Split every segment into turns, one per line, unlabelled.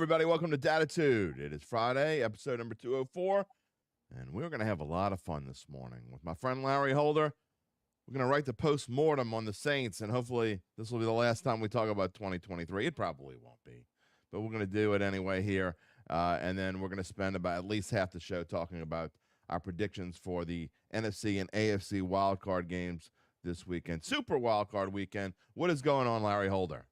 everybody. Welcome to Dattitude. It is Friday, episode number 204, and we're going to have a lot of fun this morning with my friend Larry Holder. We're going to write the post-mortem on the Saints, and hopefully this will be the last time we talk about 2023. It probably won't be, but we're going to do it anyway here, and then we're going to spend about at least half the show talking about our predictions for the NFC and AFC wildcard games this weekend. Super wildcard weekend. What is going on, Larry Holder?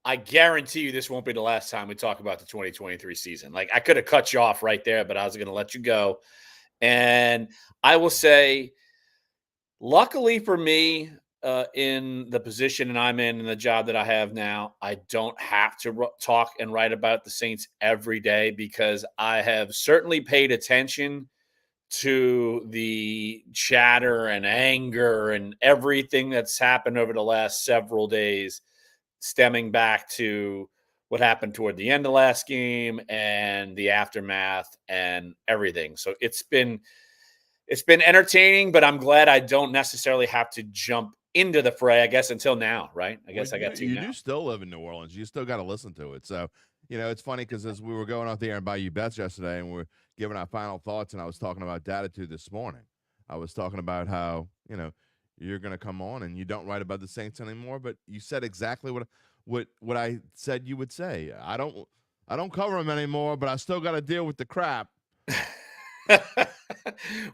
I guarantee you this won't be the last time we talk about the 2023 season. Like, I could have cut you off right there, but I was going to let you go. And I will say, luckily for me, in the position that I'm in and the job that I have now, I don't have to talk and write about the Saints every day because I have certainly paid attention to the chatter and anger and everything that's happened over the last several days, stemming back to what happened toward the end of last game and the aftermath and everything. So it's been entertaining, but I'm glad I don't necessarily have to jump into the fray, I guess, until now, right? I guess I got to
You
now.
do still live in New Orleans. You still got to listen to it. So, it's funny because as we were going out there and buy you bets yesterday and we were giving our final thoughts, and I was talking about Dattitude this morning. I was talking about how, you're going to come on and you don't write about the Saints anymore, but you said exactly what I said you would say. I don't cover them anymore, but I still got to deal with the crap.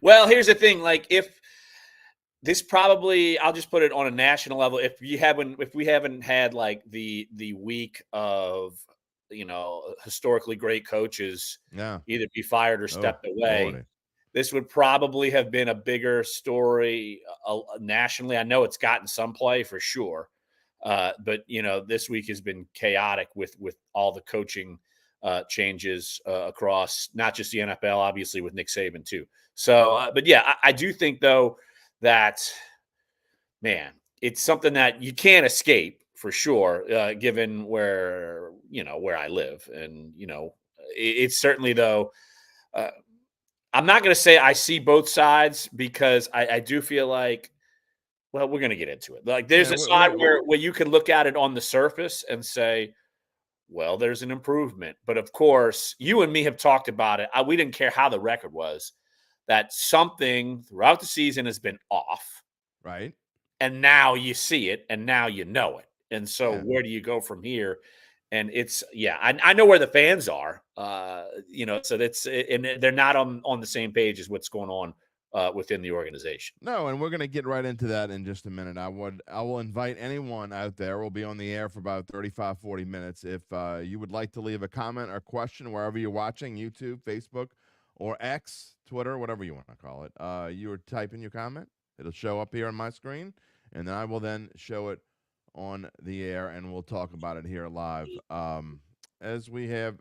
Well, here's the thing. Like, if this probably, I'll just put it on a national level. If we haven't had like the week of, historically great coaches either be fired or stepped away,
Lordy.
this would probably have been a bigger story nationally. I know it's gotten some play for sure. But this week has been chaotic with all the coaching changes across not just the NFL, obviously with Nick Saban too. So, but yeah, I do think though that, man, it's something that you can't escape for sure, given where I live, and it's certainly though. I'm not going to say I see both sides because I do feel like, well, we're going to get into it. Like, there's a side where you can look at it on the surface and say, well, there's an improvement. But of course, you and me have talked about it. We didn't care how the record was, that something throughout the season has been off.
Right.
And now you see it, and now you know it. And so where do you go from here? And it's, I know where the fans are, so and they're not on the same page as what's going on within the organization.
No, and we're going to get right into that in just a minute. I will invite anyone out there. We'll be on the air for about 35, 40 minutes. If you would like to leave a comment or question wherever you're watching, YouTube, Facebook, or X, Twitter, whatever you want to call it, you would type in your comment. It'll show up here on my screen, and then I will then show it on the air, and we'll talk about it here live. As we have,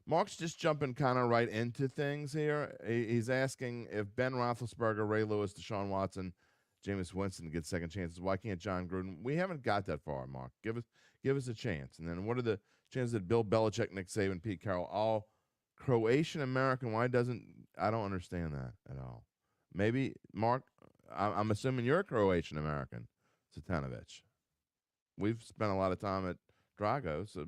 Mark's just jumping kind of right into things here. He's asking if Ben Roethlisberger, Ray Lewis, Deshaun Watson, Jameis Winston get second chances, why can't John Gruden? We haven't got that far, Mark. Give us a chance. And then what are the chances that Bill Belichick, Nick Saban, Pete Carroll, all Croatian American? I don't understand that at all. Maybe, Mark, I'm assuming you're a Croatian American, Satanovic. We've spent a lot of time at Drago, so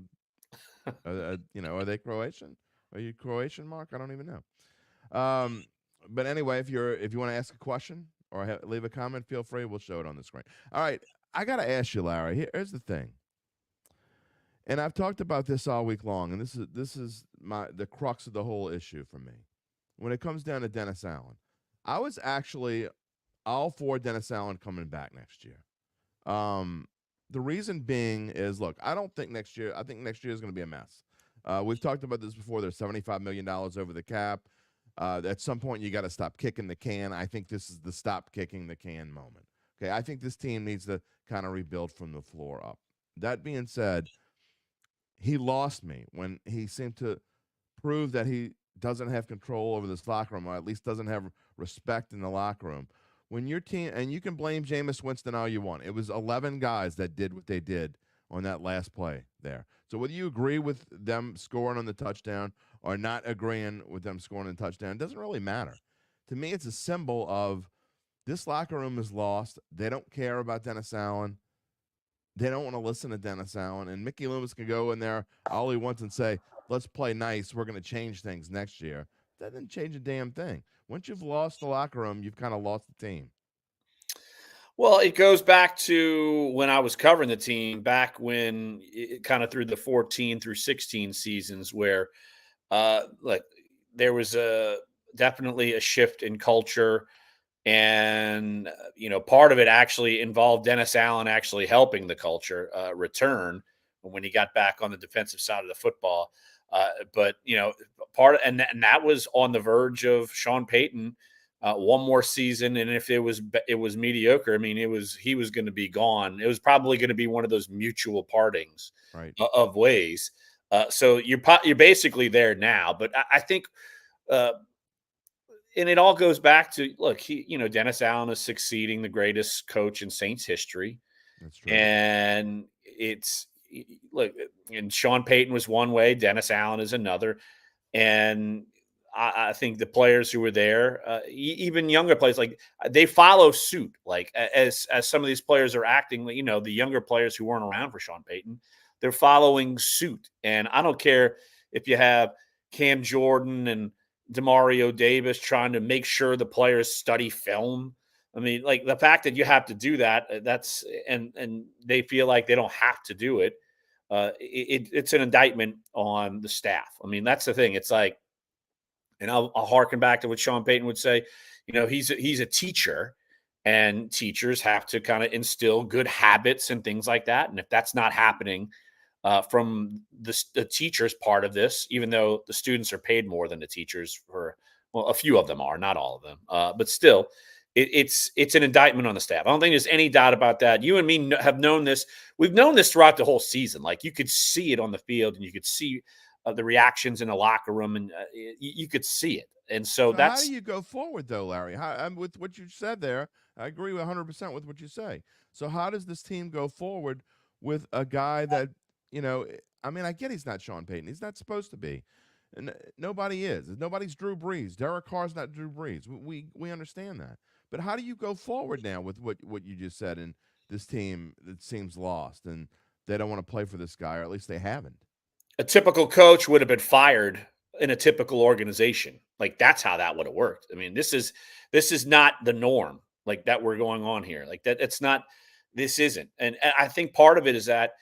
are they Croatian? Are you Croatian, Mark? I don't even know. But anyway, if you want to ask a question or leave a comment, feel free. We'll show it on the screen. All right, I got to ask you, Larry. Here's the thing, and I've talked about this all week long, and this is the crux of the whole issue for me. When it comes down to Dennis Allen, I was actually all for Dennis Allen coming back next year. The reason being is, look, I think next year is going to be a mess. We've talked about this before. There's $75 million over the cap. At some point, you got to stop kicking the can. I think this is the stop kicking the can moment. Okay, I think this team needs to kind of rebuild from the floor up. That being said, he lost me when he seemed to prove that he doesn't have control over this locker room, or at least doesn't have respect in the locker room. When your team, and you can blame Jameis Winston all you want, it was 11 guys that did what they did on that last play there. So whether you agree with them scoring on the touchdown or not agreeing with them scoring on the touchdown, it doesn't really matter. To me, it's a symbol of this locker room is lost. They don't care about Dennis Allen. They don't want to listen to Dennis Allen. And Mickey Loomis can go in there all he wants and say, let's play nice. We're going to change things next year. That didn't change a damn thing. Once you've lost the locker room, you've kind of lost the team.
Well, it goes back to when I was covering the team back when kind of through the 14 through 16 seasons where like there was a definitely a shift in culture and part of it actually involved Dennis Allen actually helping the culture return when he got back on the defensive side of the football. But and that was on the verge of Sean Payton one more season, and if it was mediocre, I mean, he was going to be gone. It was probably going to be one of those mutual partings
Right.
of ways. So you're basically there now, but I think. And it all goes back to look, Dennis Allen is succeeding the greatest coach in Saints history.
That's true.
And it's look, and Sean Payton was one way, Dennis Allen is another. And I think the players who were there, even younger players, like they follow suit. Like as some of these players are acting, the younger players who weren't around for Sean Payton, they're following suit. And I don't care if you have Cam Jordan and Demario Davis trying to make sure the players study film. I mean, like the fact that you have to do that, that's and they feel like they don't have to do it. It's an indictment on the staff. I mean, that's the thing. It's like, and I'll harken back to what Sean Payton would say. He's a teacher, and teachers have to kind of instill good habits and things like that. And if that's not happening from the teachers part of this, even though the students are paid more than the teachers well, a few of them are, not all of them, but still, it's an indictment on the staff. I don't think there's any doubt about that. You and me have known this. We've known this throughout the whole season. Like you could see it on the field, and you could see the reactions in the locker room, and you could see it. And so
So how do
that's
you go forward, though, Larry? With what you said there, I agree 100% with what you say. So how does this team go forward with a guy that I mean, I get he's not Sean Payton. He's not supposed to be. And nobody is. Nobody's Drew Brees. Derek Carr's not Drew Brees. We understand that. But how do you go forward now with what you just said and this team that seems lost and they don't want to play for this guy, or at least they haven't?
a typical coach would have been fired in a typical organization. Like that's how that would have worked. I mean, this is not the norm like that we're going on here. Like that it's not this isn't. And I think part of it is that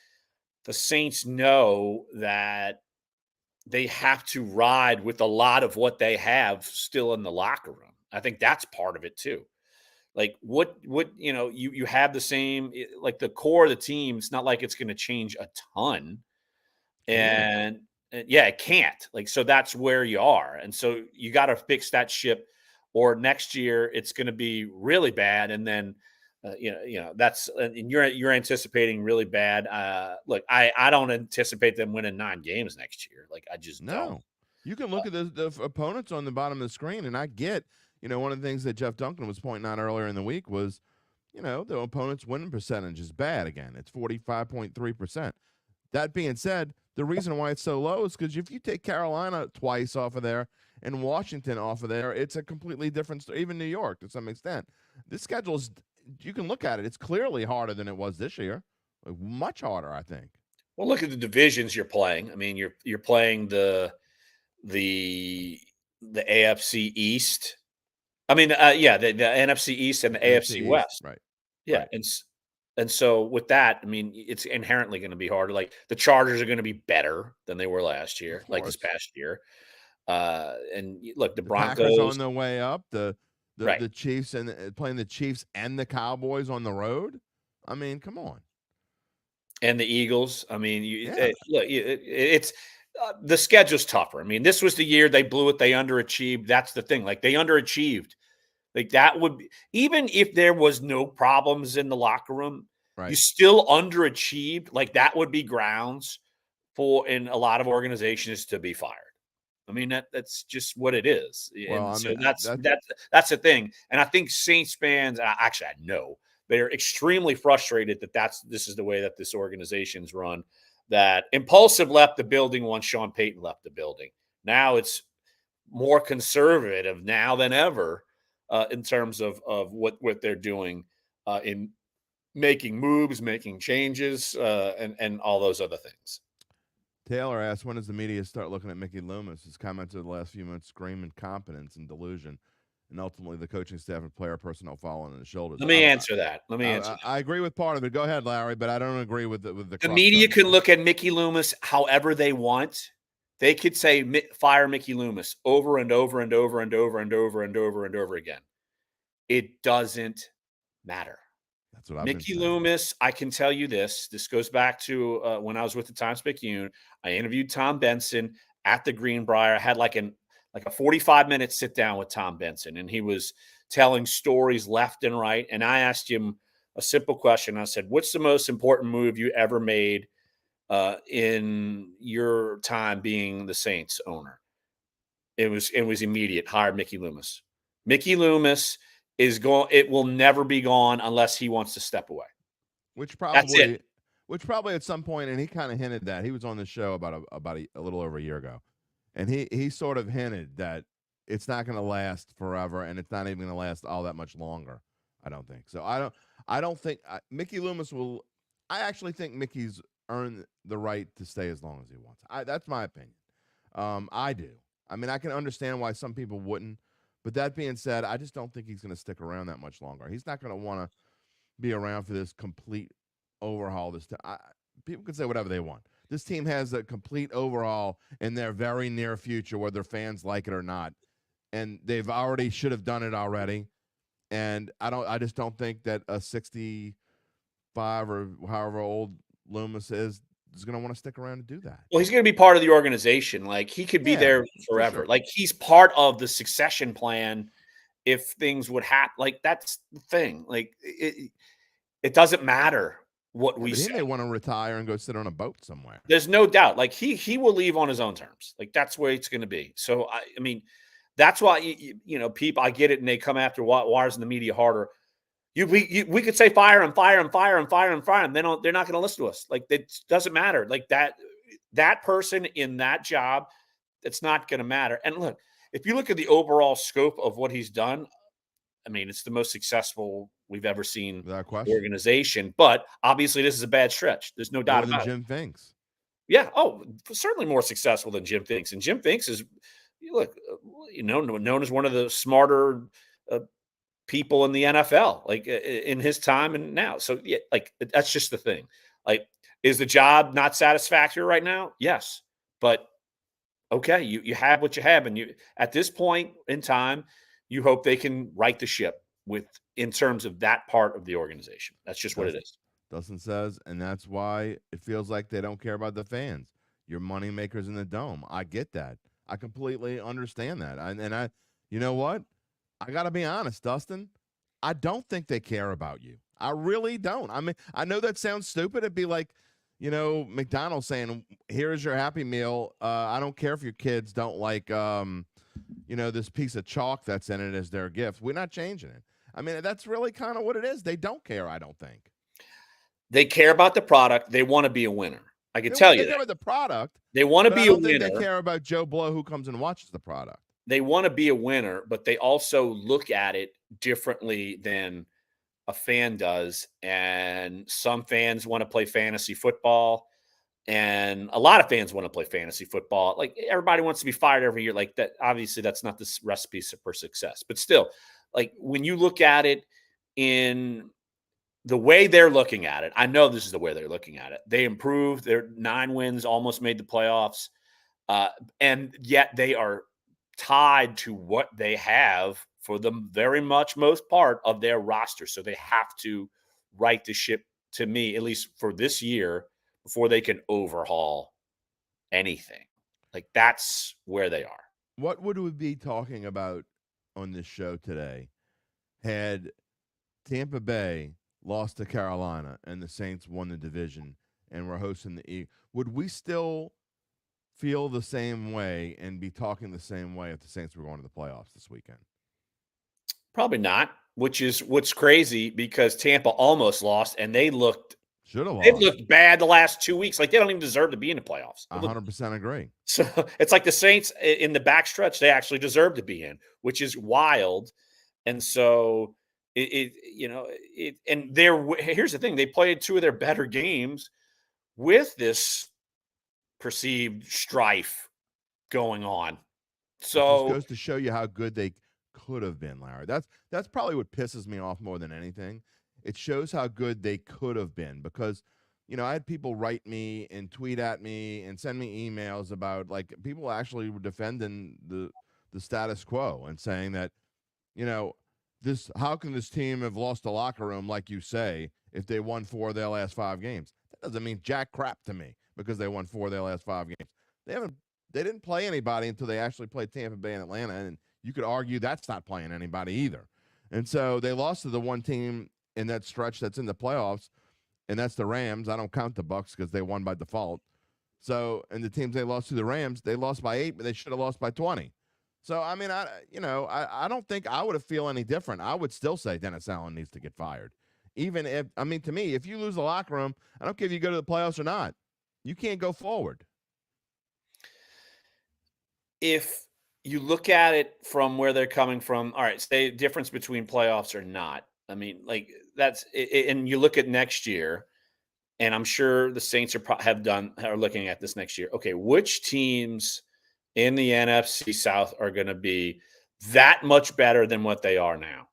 the Saints know that they have to ride with a lot of what they have still in the locker room. I think that's part of it too. Like what you have the same like the core of the team. It's not like it's going to change a ton,
Can't.
and yeah, it can't. Like so, that's where you are, and so you got to fix that ship, or next year it's going to be really bad, and then that's and you're anticipating really bad. Look, I don't anticipate them winning 9 games next year. Like I just don't.
No. You can look at the opponents on the bottom of the screen, and I get, one of the things that Jeff Duncan was pointing out earlier in the week was, the opponent's winning percentage is bad again. It's 45.3%. That being said, the reason why it's so low is because if you take Carolina twice off of there and Washington off of there, it's a completely different story. Even New York to some extent. This schedule's, you can look at it, it's clearly harder than it was this year. Like, much harder, I think.
Well, look at the divisions you're playing. I mean, you're playing the the AFC East. I mean, yeah, the NFC East and the
NFC
AFC
East,
West.
right,
Yeah,
right.
and so with that, I mean, it's inherently going to be harder. Like the Chargers are going to be better than they were last
Of
year, like this
course.
past year. Look, the
The Packers
Broncos,
on their way up. The
right,
Chiefs and playing the Chiefs and the Cowboys on the road. I mean, come on.
and the Eagles. I mean,
Yeah.
look, it's the schedule's tougher. I mean, this was the year they blew it. They underachieved. That's the thing. Like they underachieved. Like that would be, even if there was no problems in the locker room, you
Right.
still underachieved. Like that would be grounds for in a lot of organizations to be fired. I mean that's just what it is,
Well,
and
I
so
mean,
that's the thing. And I think Saints fans, actually, I know they're extremely frustrated that this is the way that this organization's run. That Impulsive left the building once Sean Payton left the building. Now it's more conservative now than ever in terms of what they're doing in making moves, making changes, and all those other things.
Taylor asks, when does the media start looking at Mickey Loomis? His comments of the last few months scream incompetence and delusion, and ultimately the coaching staff and player personnel falling on his shoulders.
Let me answer that.
I agree with part of it. Go ahead, Larry, but I don't agree with the
The
crux
media
of it.
can look at Mickey Loomis however they want. They could say fire Mickey Loomis over and over and over and over and over and over and over again. It doesn't matter.
That's what I've
Mickey
been saying.
Loomis, I can tell you this. This goes back to when I was with the Times-Picayune. I interviewed Tom Benson at the Greenbrier. I had like a 45-minute sit down with Tom Benson, and he was telling stories left and right. And I asked him a simple question. I said, "What's the most important move you ever made in your time being the Saints owner?" It was immediate. Hire Mickey Loomis. Mickey Loomis is going. It will never be gone unless he wants to step away.
Which
That's
probably,
it.
at some point, and he kind of hinted that he was on the show about a little over a year ago, and he sort of hinted that it's not going to last forever, and it's not even going to last all that much longer. I don't think so. I don't think Mickey Loomis will. I actually think Mickey's earned the right to stay as long as he wants. That's my opinion. I do. I mean, I can understand why some people wouldn't, but that being said, I just don't think he's going to stick around that much longer. He's not going to want to be around for this complete overhaul. People can say whatever they want. This team has a complete overhaul in their very near future, whether fans like it or not, and they've already should have done it already. And I just don't think that a 65 or however old Loomis is going to want to stick around to do that.
Well, he's going to be part of the organization. Like he could be there forever.
Sure.
Like he's part of the succession plan. If things would happen, like that's the thing. Like it doesn't matter what we say.
He may want to retire and go sit on a boat somewhere.
There's no doubt. Like he will leave on his own terms. Like that's where it's going to be. So I mean, that's why people. I get it, and they come after wires in the media harder. We could say fire him, fire him, fire him, fire him, fire him. They're not going to listen to us. Like it doesn't matter. Like that person in that job, it's not going to matter. And look, if you look at the overall scope of what he's done, I mean, it's the most successful we've ever seen organization. But obviously, this is a bad stretch. There's no doubt about it.
Jim Finks.
Yeah. Oh, certainly more successful than Jim Finks. And Jim Finks is, known as one of the smarter people in the NFL, like in his time and now. So yeah, like that's just the thing. Like, is the job not satisfactory right now? Yes, but okay, you have what you have, and you at this point in time, you hope they can right the ship in terms of that part of the organization. That's just what it is.
Dustin says, and that's why it feels like they don't care about the fans. Your money makers in the dome. I get that. I completely understand that. And you know what? I got to be honest, Dustin. I don't think they care about you. I really don't. I mean, I know that sounds stupid. It'd be like, McDonald's saying, "Here's your Happy Meal. I don't care if your kids don't like, this piece of chalk that's in it as their gift. We're not changing it." I mean, that's really kind of what it is. They don't care. I don't think
they care about the product. They want to be a winner. I can tell you
they
that.
care about the product.
They want to be a winner.
They care about Joe Blow who comes and watches the product.
They want to be a winner, but they also look at it differently than a fan does. And some fans want to play fantasy football, and a lot of fans want to play fantasy football. Like everybody wants to be fired every year. Like that, obviously that's not the recipe for success, but still, like when you look at it in the way they're looking at it, I know this is the way they're looking at it. They improved. Their 9 wins, almost made the playoffs. And yet they are tied to what they have for the very much most part of their roster. So they have to right the ship, to me, at least for this year, before they can overhaul anything. Like that's where they are.
What would we be talking about on this show today had Tampa Bay lost to Carolina and the Saints won the division and we're hosting the Eagles? Would we still feel the same way and be talking the same way if the Saints were going to the playoffs this weekend?
Probably not, which is what's crazy because Tampa almost lost and they looked bad the last 2 weeks. Like they don't even deserve to be in the playoffs.
100% agree.
So it's like the Saints in the backstretch, they actually deserve to be in, which is wild. And so here's the thing. They played 2 of their better games with this perceived strife going on.
It just
So
goes to show you how good they could have been, Larry. That's probably what pisses me off more than anything. It shows how good they could have been because, I had people write me and tweet at me and send me emails about like people actually were defending the status quo and saying that, you know, this how can this team have lost the locker room like you say if they won 4 of their last 5 games? That doesn't mean jack crap to me because they won 4 of their last 5 games. They haven't they didn't play anybody until they actually played Tampa Bay and Atlanta, and you could argue that's not playing anybody either. And so they lost to the one team in that stretch that's in the playoffs, and that's the Rams. I don't count the Bucks because they won by default. So, and the teams they lost to the Rams, they lost by 8, but they should have lost by 20. So, I mean, I don't think I would have feel any different. I would still say Dennis Allen needs to get fired. Even if, I mean, to me, if you lose the locker room, I don't care if you go to the playoffs or not. You can't go forward.
if you look at it from where they're coming from, all right, say difference between playoffs or not. I mean, like that's and you look at next year, and I'm sure the Saints are looking at this next year. Okay, which teams in the NFC South are going to be that much better than what they are now?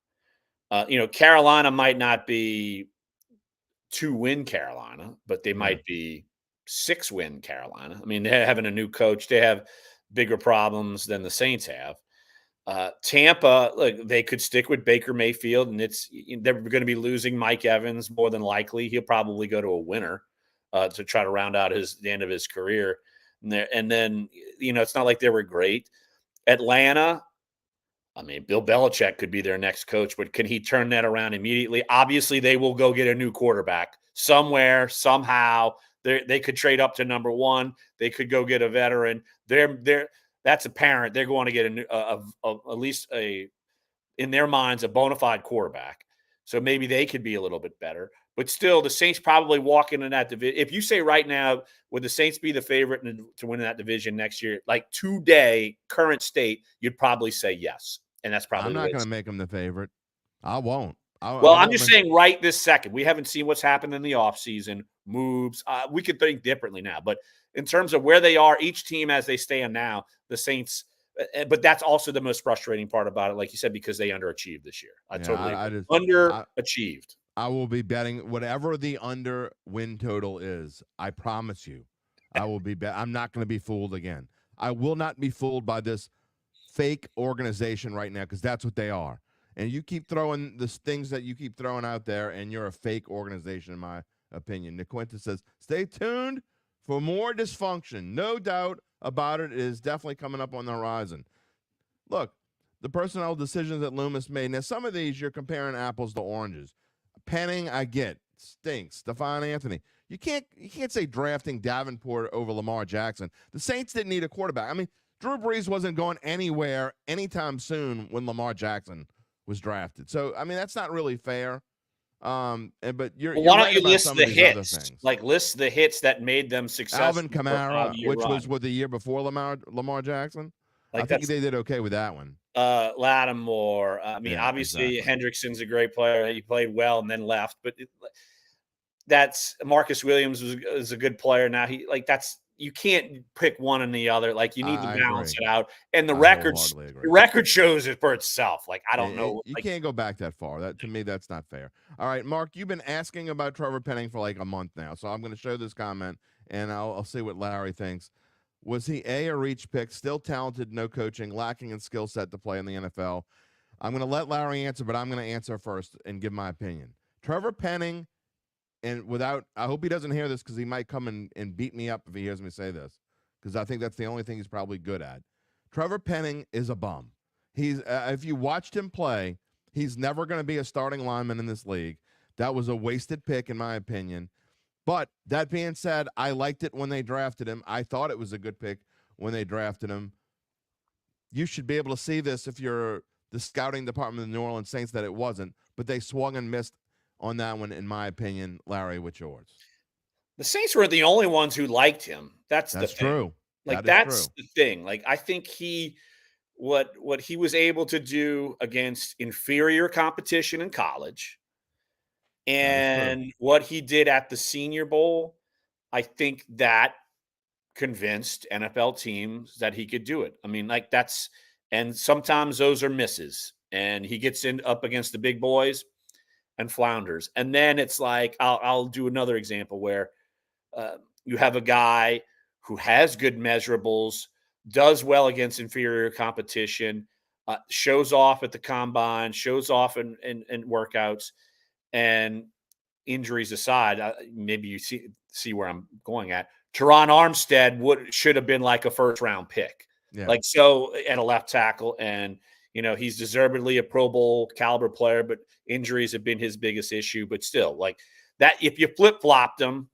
Carolina might not be 2-win Carolina, but they might be 6-win Carolina. I mean, they're having a new coach. They have bigger problems than the Saints have. Tampa, look, they could stick with Baker Mayfield, and they're going to be losing Mike Evans more than likely. He'll probably go to a winner to try to round out the end of his career. And then it's not like they were great. Atlanta, I mean, Bill Belichick could be their next coach, but can he turn that around immediately? Obviously, they will go get a new quarterback somewhere, somehow. They could trade up to number 1. They could go get a veteran. That's apparent. They're going to get at least in their minds, a bona fide quarterback. So maybe they could be a little bit better. But still, the Saints probably walk into that division. If you say right now, would the Saints be the favorite to win that division next year? Like today, current state, you'd probably say yes. And that's probably
I'm not going to make them the favorite. I won't.
I'm just saying right this second. We haven't seen what's happened in the offseason, moves. We could think differently now. But in terms of where they are, each team as they stand now, the Saints – but that's also the most frustrating part about it, like you said, because they underachieved this year. I totally agree. Underachieved.
I will be betting whatever the under win total is. I promise you, I will be I'm not going to be fooled again. I will not be fooled by this fake organization right now because that's what they are. And you keep throwing the things that you keep throwing out there, and you're a fake organization, in my opinion. Niquinta says, stay tuned for more dysfunction. No doubt about it. It is definitely coming up on the horizon. Look, the personnel decisions that Loomis made. Now, some of these you're comparing apples to oranges. Penning, I get. Stinks. Stephon Anthony. You can't say drafting Davenport over Lamar Jackson. The Saints didn't need a quarterback. I mean, Drew Brees wasn't going anywhere anytime soon when Lamar Jackson was drafted. So, I mean, that's not really fair. But you're
why don't
right
you
about
list
some
the
of these
hits?
other things.
Like list the hits that made them successful.
Alvin Kamara, which was the year before Lamar Jackson. Like I think they did okay with that one.
Lattimore. I mean, obviously exactly. Hendrickson's a great player. He played well and then left, but that's Marcus Williams is a good player. Now you can't pick one and the other. Like you need to balance it out. And the record shows it for itself. Like I don't know.
You can't go back that far. That to me, that's not fair. All right, Mark, you've been asking about Trevor Penning for like a month now, so I'm going to show this comment and I'll see what Larry thinks. Was he a reach pick, still talented, no coaching, lacking in skill set to play in the NFL? I'm going to let Larry answer, but I'm going to answer first and give my opinion. Trevor Penning, and I hope he doesn't hear this because he might come and beat me up if he hears me say this, because I think that's the only thing he's probably good at. Trevor Penning is a bum. He's if you watched him play, he's never going to be a starting lineman in this league. That was a wasted pick, in my opinion. But that being said, I liked it when they drafted him. I thought it was a good pick when they drafted him. You should be able to see this if you're the scouting department of the New Orleans Saints that it wasn't, but they swung and missed on that one, in my opinion. Larry, what's yours?
The Saints were the only ones who liked him. That's the thing.
True.
Like that's the thing. Like I think what he was able to do against inferior competition in college. And what he did at the Senior Bowl, I think that convinced NFL teams that he could do it. I mean, like and sometimes those are misses, and he gets up against the big boys and flounders. And then it's like, I'll do another example where you have a guy who has good measurables, does well against inferior competition, shows off at the combine, shows off in workouts, and injuries aside, maybe you see where I'm going at. Teron Armstead should have been like a first round pick, like so at a left tackle, and he's deservedly a Pro Bowl caliber player, but injuries have been his biggest issue. But still, like that, if you flip flopped him,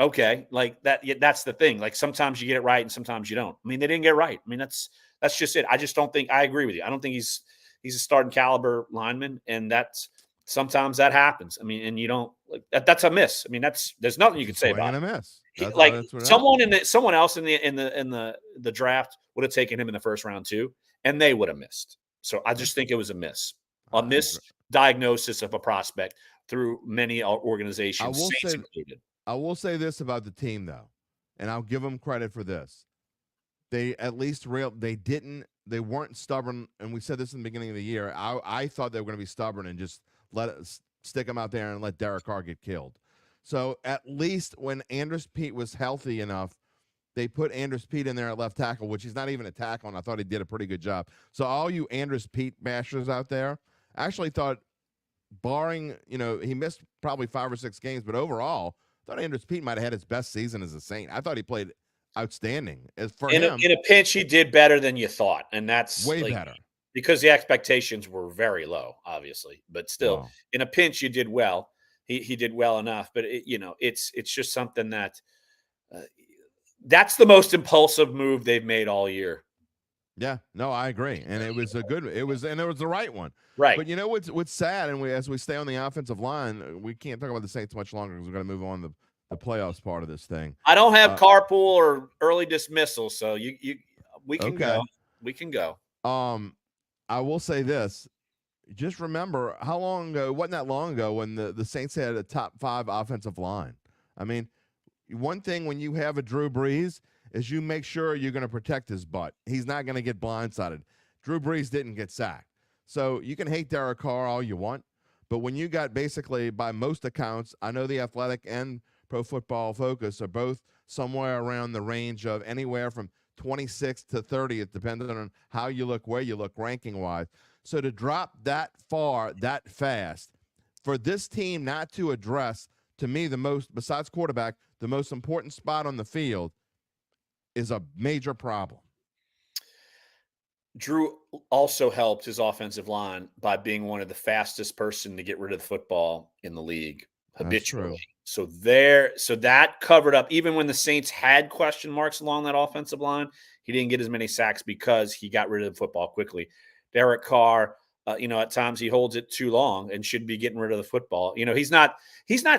okay, like that's the thing. Like sometimes you get it right and sometimes you don't. I mean, they didn't get it right. I mean, that's just it. I just don't think I agree with you. I don't think he's a starting caliber lineman, and sometimes that happens. I mean, and you don't like that. That's a miss. I mean, there's nothing you can say about it.
Miss.
Like someone else in the draft would have taken him in the first round too, and they would have missed. So I just think it was a misdiagnosis of a prospect through many organizations.
I will say this about the team though, and I'll give them credit for this. They at least they weren't stubborn, and we said this in the beginning of the year. I thought they were going to be stubborn and just stick him out there and let Derek Carr get killed. So at least when Andrus Peat was healthy enough, they put Andrus Peat in there at left tackle, which he's not even a tackle, and I thought he did a pretty good job. So all you Andrus Peat bashers out there, I actually thought, barring, he missed probably 5 or 6 games, but overall, I thought Andrus Peat might have had his best season as a Saint. I thought he played outstanding. In
a pinch, he did better than you thought, and that's
way better.
Because the expectations were very low, obviously, but still, in a pinch, you did well. He did well enough, but it's just something that that's the most impulsive move they've made all year.
Yeah, no, I agree, and it was the right one,
right?
But what's sad, and as we stay on the offensive line, we can't talk about the Saints much longer because we're going to move on to the playoffs part of this thing.
I don't have carpool or early dismissal, so we can go. We can go.
I will say this. Just remember how long ago, it wasn't that long ago, when the Saints had a top 5 offensive line. I mean, one thing when you have a Drew Brees is you make sure you're going to protect his butt. He's not going to get blindsided. Drew Brees didn't get sacked. So you can hate Derek Carr all you want, but when you got basically, by most accounts, I know The Athletic and Pro Football Focus are both somewhere around the range of anywhere from 26th to 30th, depending on how you look, where you look, ranking-wise. So to drop that far, that fast, for this team not to address, to me, besides quarterback, the most important spot on the field is a major problem.
Drew also helped his offensive line by being one of the fastest person to get rid of the football in the league habitually. So that covered up, even when the Saints had question marks along that offensive line, he didn't get as many sacks because he got rid of the football quickly. Derek Carr, at times he holds it too long and should be getting rid of the football. He's not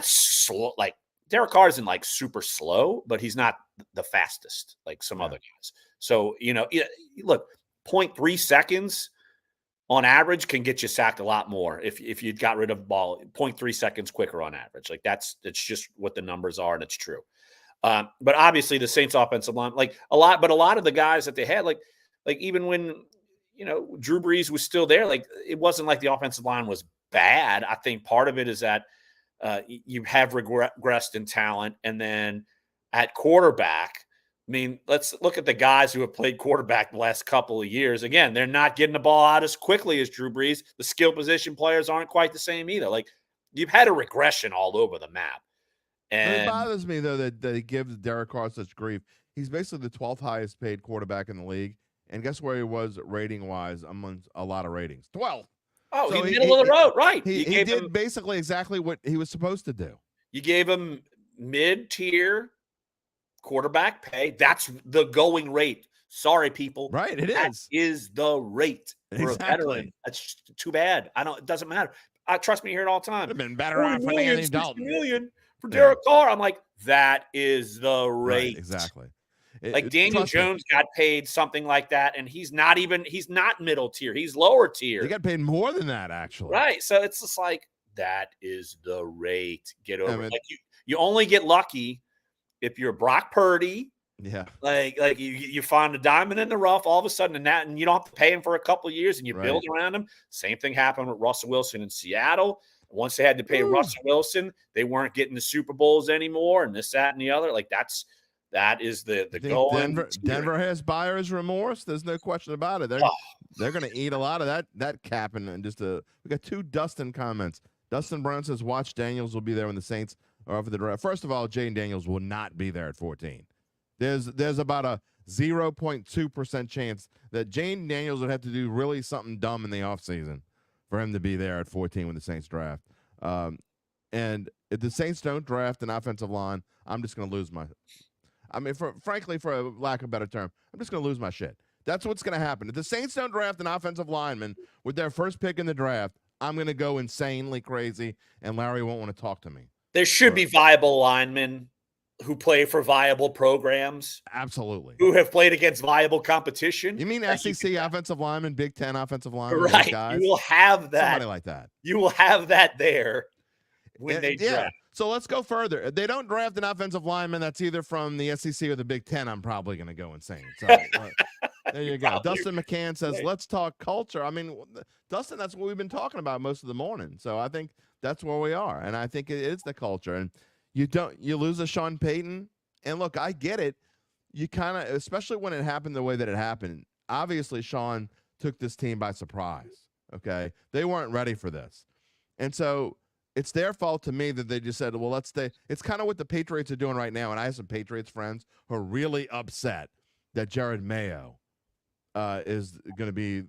slow. Like Derek Carr isn't like super slow, but he's not the fastest like some other guys. So, look, 0.3 seconds on average can get you sacked a lot more if you got rid of the ball 0.3 seconds quicker on average. Like it's just what the numbers are, and it's true. But obviously the Saints offensive line, a lot of the guys that they had, like even when, Drew Brees was still there, like it wasn't like the offensive line was bad. I think part of it is that you have regressed in talent. And then at quarterback, I mean, let's look at the guys who have played quarterback the last couple of years. Again, they're not getting the ball out as quickly as Drew Brees. The skill position players aren't quite the same either. Like you've had a regression all over the map. And
it bothers me, though, that they give Derek Carr such grief. He's basically the 12th highest paid quarterback in the league. And guess where he was rating-wise among a lot of ratings? 12th.
Oh, so he's middle of the road, right.
He did basically exactly what he was supposed to do.
You gave him mid-tier quarterback pay. That's the going rate. Sorry, people.
Right,
That is the rate for a veteran. That's too bad. It doesn't matter. Trust me, you hear it all the time.
Would have been better off for Andy Dalton.
$60 million for Derek Carr. I'm like, that is the rate.
Right, exactly.
Daniel Jones got paid something like that, and he's not middle tier. He's lower tier.
He got paid more than that, actually.
Right. So it's just like, that is the rate. Get over it. Like you only get lucky if you're Brock Purdy
Yeah.
Like you find a diamond in the rough all of a sudden, and you don't have to pay him for a couple of years, and you build
Right.
around him. Same thing happened with Russell Wilson in Seattle. Once they had to pay
Woo.
Russell Wilson, they weren't getting the Super Bowls anymore, and this, that, and the other. Like that is the
I think
going.
Denver has buyer's remorse. There's no question about it.
Oh,
They're going to eat a lot of that cap and just we got 2 Dustin comments. Dustin Brown says watch Daniels will be there when the Saints are up for the draft. First of all, Jane Daniels will not be there at 14. There's about a 0.2% chance that Jane Daniels would have to do really something dumb in the offseason for him to be there at 14 when the Saints draft. And if the Saints don't draft an offensive line, I'm just going to lose my I mean, frankly, for a lack of a better term, I'm just going to lose my shit. That's what's going to happen. If the Saints don't draft an offensive lineman with their first pick in the draft, I'm going to go insanely crazy, and Larry won't want to talk to me.
there should be viable linemen who play for viable programs,
Absolutely.
who have played against viable competition.
You mean SEC offensive lineman, Big Ten offensive lineman,
Right.
those guys?
You will have that.
Somebody like that.
You will have that there when they draft.
So let's go further. If they don't draft an offensive lineman that's either from the SEC or the Big Ten, I'm probably going to go insane. So there you go. Dustin McCann says, let's talk culture. I mean, Dustin, that's what we've been talking about most of the morning. So I think that's where we are. And I think it is the culture. And you lose a Sean Payton. And look, I get it. You kind of, especially when it happened the way that it happened, obviously Sean took this team by surprise. Okay. They weren't ready for this. And so it's their fault to me that they just said, well, let's stay. It's kind of what the Patriots are doing right now. And I have some Patriots friends who are really upset that Jared Mayo is going to be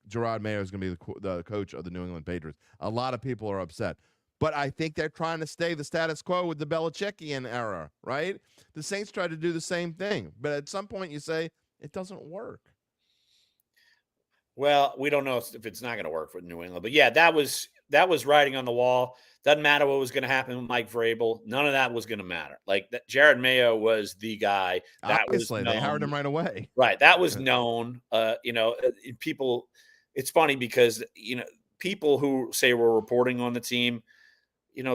Gerard Mayo is going to be the coach of the New England Patriots. A lot of people are upset. But I think they're trying to stay the status quo with the Belichickian era, right? The Saints tried to do the same thing. But at some point you say, it doesn't work.
Well, we don't know if it's not going to work for New England. But yeah, that was writing on the wall. Doesn't matter what was going to happen with Mike Vrabel. None of that was going to matter. Like Jared Mayo was the guy. That
Obviously, they hired him right away.
Right. That was known. People, it's funny because, people who say we're reporting on the team,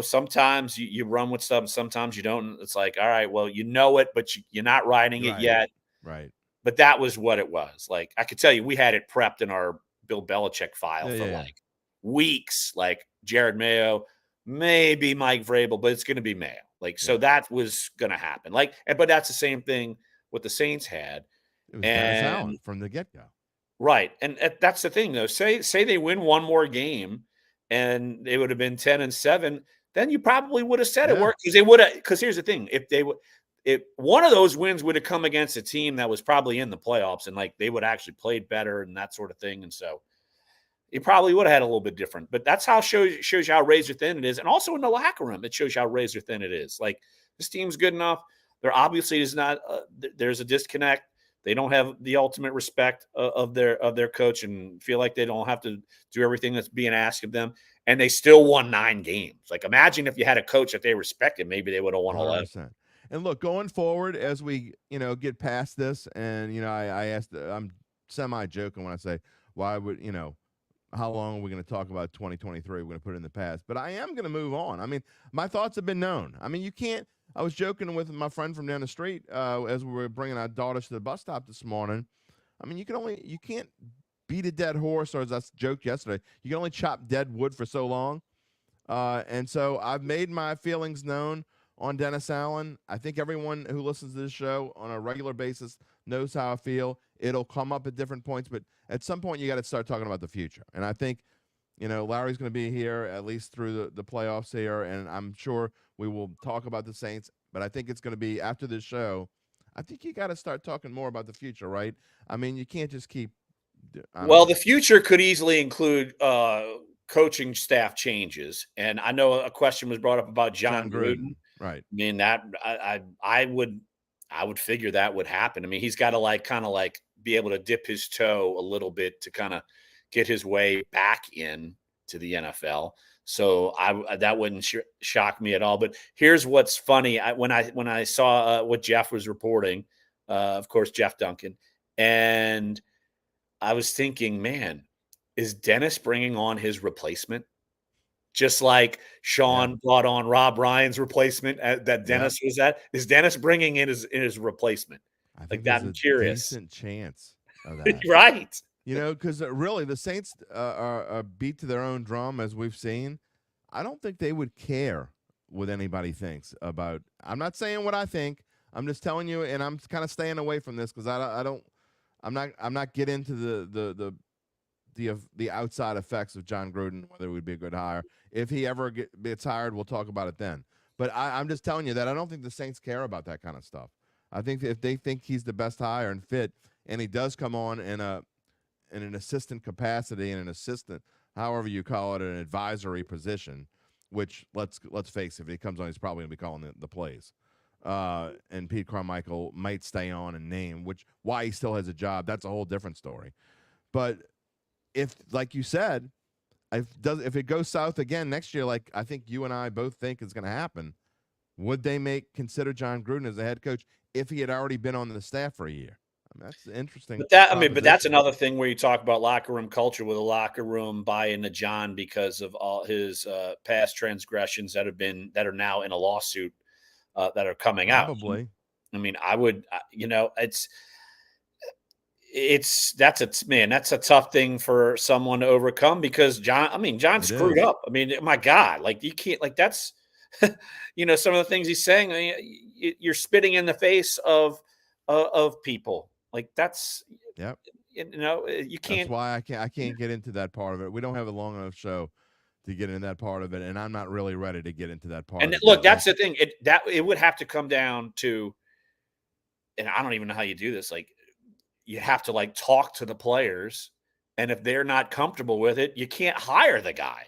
sometimes you run with stuff, sometimes you don't. It's like, all right, well, you know it, but you're not writing it yet.
Right.
But that was what it was. Like, I could tell you, we had it prepped in our Bill Belichick file for like weeks, like Jared Mayo, maybe Mike Vrabel, but it's going to be Mayo. Like, so that was going to happen. Like, but that's the same thing what the Saints had.
It was Dennis Allen from the get-go.
Right. And that's the thing, though. Say they win one more game and they would have been 10-7, then you probably would have said it worked, because they would have. Because here's the thing: if one of those wins would have come against a team that was probably in the playoffs, and like they would actually played better and that sort of thing, and so it probably would have had a little bit different. But that's how shows you how razor thin it is, and also in the locker room, it shows you how razor thin it is. Like, this team's good enough. There obviously is not. There's a disconnect. They don't have the ultimate respect of their coach, and feel like they don't have to do everything that's being asked of them. And they still won 9 games. Like, imagine if you had a coach that they respected, maybe they would have won 11.
And look, going forward, as we get past this, and I asked, I'm semi-joking when I say, why would how long are we going to talk about 2023? We're going to put it in the past, but I am going to move on. I mean, my thoughts have been known. I mean, you can't. I was joking with my friend from down the street as we were bringing our daughters to the bus stop this morning. I mean, you can't beat a dead horse, or as I joked yesterday, you can only chop dead wood for so long. And so I've made my feelings known on Dennis Allen. I think everyone who listens to this show on a regular basis knows how I feel. It'll come up at different points, but at some point you got to start talking about the future. And I think, Larry's going to be here at least through the playoffs here, and I'm sure we will talk about the Saints, but I think it's going to be after this show. I think you got to start talking more about the future, right? I mean, you can't just keep.
The future could easily include coaching staff changes, and I know a question was brought up about John Gruden.
Right.
I mean, that I would figure that would happen. I mean, he's got to kind of be able to dip his toe a little bit to kind of get his way back in to the NFL. So that wouldn't shock me at all. But here's what's funny: when I saw what Jeff was reporting, of course, Jeff Duncan, and I was thinking, man, is Dennis bringing on his replacement? just like Sean brought on Rob Ryan's replacement that Dennis was at. Is Dennis bringing in his replacement?
I think
Like that,
there's
I'm
a
curious.
decent chance of that.
Right.
Because really the Saints are beat to their own drum, as we've seen. I don't think they would care what anybody thinks about. I'm not saying what I think. I'm just telling you, and I'm kind of staying away from this because I don't. I'm not getting into the outside effects of John Gruden, whether it would be a good hire. If he ever gets hired, we'll talk about it then. But I'm just telling you that I don't think the Saints care about that kind of stuff. I think if they think he's the best hire and fit, and he does come on in an assistant capacity and an assistant, however you call it, an advisory position, which let's face it, if he comes on, he's probably going to be calling the plays. And Pete Carmichael might stay on and name, which why he still has a job. That's a whole different story. But if, like you said, if it goes south again next year, like I think you and I both think is going to happen, would they consider John Gruden as a head coach if he had already been on the staff for a year? I mean, that's interesting.
But that's another thing where you talk about locker room culture with a locker room buy into John because of all his past transgressions that are now in a lawsuit that are coming out.
Probably.
I mean, I would, that's a tough thing for someone to overcome because John screwed up. I mean, my God, like you can't, like that's, some of the things he's saying, you're spitting in the face of people. Like that's,
yep.
You can't.
That's why I can't get into that part of it. We don't have a long enough show to get into that part of it, and I'm not really ready to get into that part.
And look, that's the thing. It would have to come down to, and I don't even know how you do this. Like, you have to like talk to the players, and if they're not comfortable with it, you can't hire the guy.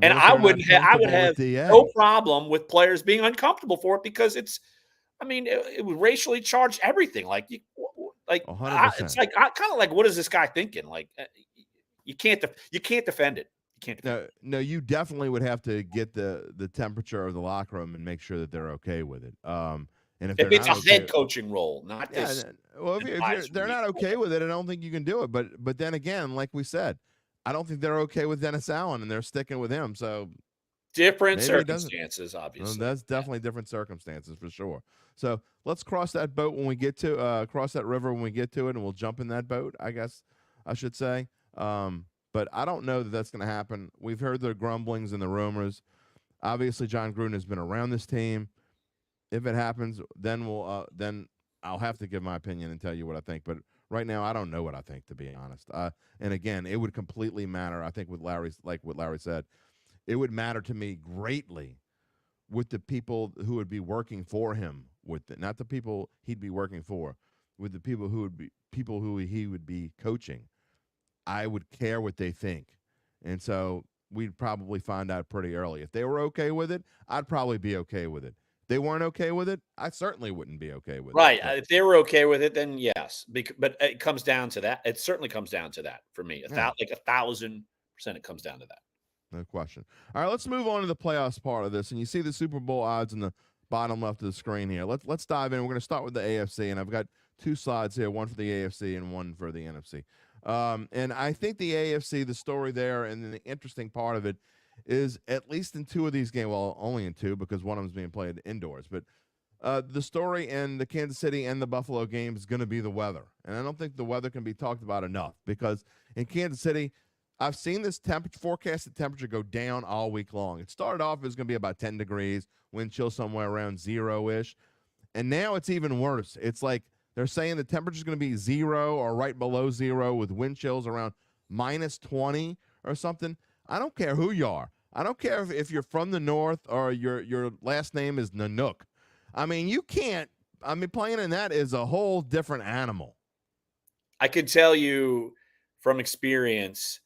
And I would have no problem with players being uncomfortable for it because it would racially charge everything. Like
100%.
It's like kind of like, what is this guy thinking? Like, you can't defend it. You can't.
No, you definitely would have to get the temperature of the locker room and make sure that they're okay with it. And if
it's a head coaching role, not this.
Well, if they're not okay with it, I don't think you can do it. But then again, like we said, I don't think they're okay with Dennis Allen, and they're sticking with him. So
different circumstances, obviously.
Well, that's definitely different circumstances for sure. So let's cross that boat when we get to cross that river when we get to it, and we'll jump in that boat, I guess I should say. But I don't know that that's going to happen. We've heard the grumblings and the rumors. Obviously, John Gruden has been around this team. If it happens, then then I'll have to give my opinion and tell you what I think. But right now, I don't know what I think, to be honest. And again, it would completely matter. I think with Larry's, like what Larry said, it would matter to me greatly with the people who would be working for him, not the people he'd be working for, with the people who he would be coaching. I would care what they think, and so we'd probably find out pretty early. If they were okay with it, I'd probably be okay with it. If they weren't okay with it, I certainly wouldn't be okay with it.
Right. If they were okay with it, then yes. But it comes down to that. It certainly comes down to that for me. Like 1,000%, it comes down to that.
No question. All right, let's move on to the playoffs part of this. And you see the Super Bowl odds in the bottom left of the screen here. Let's dive in. We're going to start with the AFC, and I've got two slides here, one for the AFC and one for the NFC. And I think the AFC, the story there, and the interesting part of it is at least in two of these games, well, only in two because one of them is being played indoors, but the story in the Kansas City and the Buffalo game is going to be the weather. And I don't think the weather can be talked about enough because in Kansas City, I've seen this forecasted temperature go down all week long. It started off as going to be about 10 degrees, wind chill somewhere around 0-ish. And now it's even worse. It's like they're saying the temperature is going to be 0 or right below 0 with wind chills around minus 20 or something. I don't care who you are. I don't care if you're from the north or your last name is Nanook. I mean, you can't. I mean, playing in that is a whole different animal.
I could tell you from experience,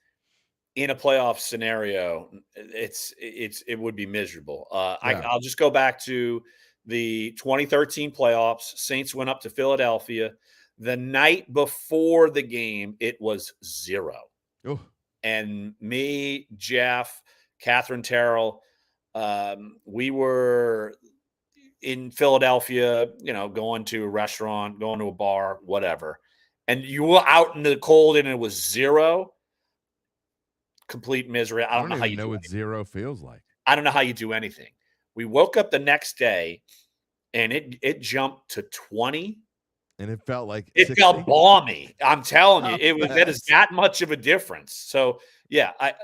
in a playoff scenario, it would be miserable. I'll just go back to the 2013 playoffs. Saints went up to Philadelphia. The night before the game, it was 0.
Ooh.
And me, Jeff, Catherine Terrell, we were in Philadelphia, going to a restaurant, going to a bar, whatever. And you were out in the cold and it was 0. complete misery. I
I
don't
don't
know how
even
you
know
do
what
anything.
0 feels like.
I don't know how you do anything. We woke up the next day and it jumped to 20.
And it felt like
It felt
60.
balmy. I'm telling you,
Oh,
it is
that's
that much of a difference. So yeah, I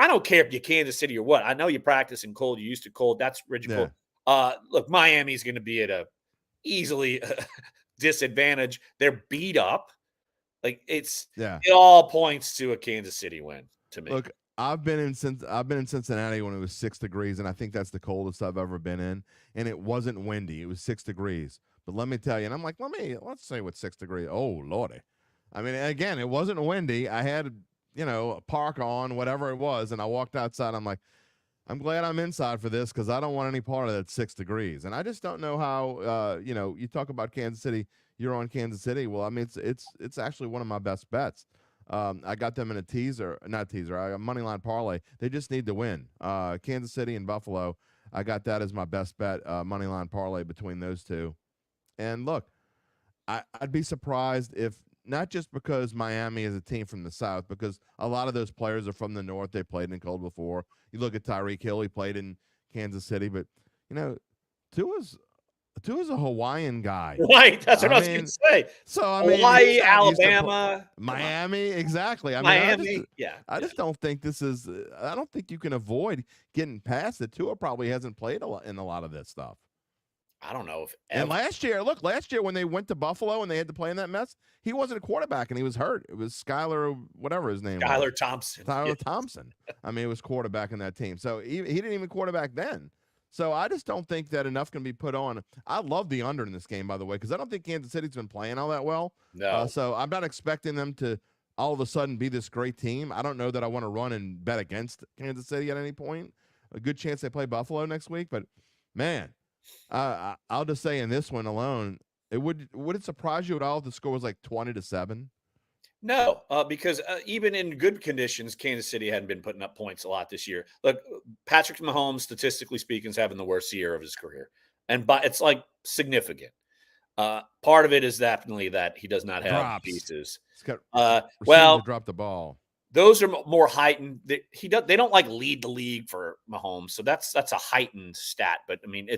don't care if you're Kansas City or what. I know you practice in cold, you used to cold. That's rigid
yeah.
cold. Look, Miami's going to be at a easily disadvantage. They're beat up. Like
Yeah.
it all points to a Kansas City win to me.
Look, I've been in Cincinnati when it was 6 degrees, and I think that's the coldest I've ever been in. And it wasn't windy; it was 6 degrees. But let me tell you, and I'm like, let's say what 6 degrees. Oh lordy, I mean, again, it wasn't windy. I had a park on, whatever it was, and I walked outside. I'm like, I'm glad I'm inside for this because I don't want any part of that 6 degrees. And I just don't know how. You talk about Kansas City. You're on Kansas City. Well, I mean, it's actually one of my best bets. I got them in a not teaser, a money line parlay. They just need to win. Kansas City and Buffalo. I got that as my best bet, money line parlay between those two. And look, I'd be surprised if not just because Miami is a team from the South, because a lot of those players are from the North. They played in cold before. You look at Tyreek Hill; he played in Kansas City, but you know, Tua's Tua's a Hawaiian guy.
Right. That's what
I
I was going
mean,
to say.
so I mean, he's
Hawaii,
not used to
Alabama, come on.
Miami. Exactly. I mean,
Miami. Yeah.
I
Yeah.
just don't think this is. I don't think you can avoid getting past it. Tua probably hasn't played a lot in a lot of this stuff.
I don't know if
And
ever.
last year when they went to Buffalo and they had to play in that mess, he wasn't a quarterback and he was hurt. It was Skylar, whatever his name was,
Skylar Thompson.
Tyler
Yeah.
Thompson. I mean, it was quarterback in that team. So he didn't even quarterback then. So I just don't think that enough can be put on. I love the under in this game, by the way, because I don't think Kansas City's been playing all that well.
No.
So I'm not expecting them to all of a sudden be this great team. I don't know that I want to run and bet against Kansas City at any point. A good chance they play Buffalo next week, but man, I'll just say in this one alone, would it surprise you at all if the score was like 20-7?
No, because even in good conditions, Kansas City hadn't been putting up points a lot this year. Look, Patrick Mahomes, statistically speaking, is having the worst year of his career, and it's like significant. Part of it is definitely that he does not have the
Drops.
pieces.
It's got receiving
Well,
to drop the ball.
those are more heightened. They don't like lead the league for Mahomes, so that's a heightened stat. But I mean,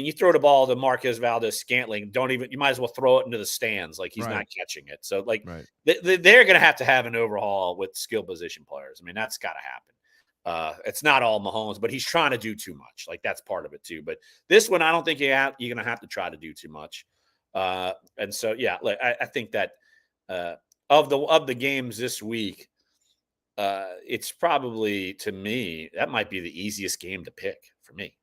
you throw the ball to Marquez Valdez-Scantling, you might as well throw it into the stands. Like he's
Right.
not catching it. So like
Right.
they're going to have an overhaul with skill position players. I mean, that's got to happen. It's not all Mahomes, but he's trying to do too much. Like that's part of it too. But this one, I don't think you're going to have to try to do too much. And so, yeah, like I think that of the games this week, it's probably, to me, that might be the easiest game to pick for me.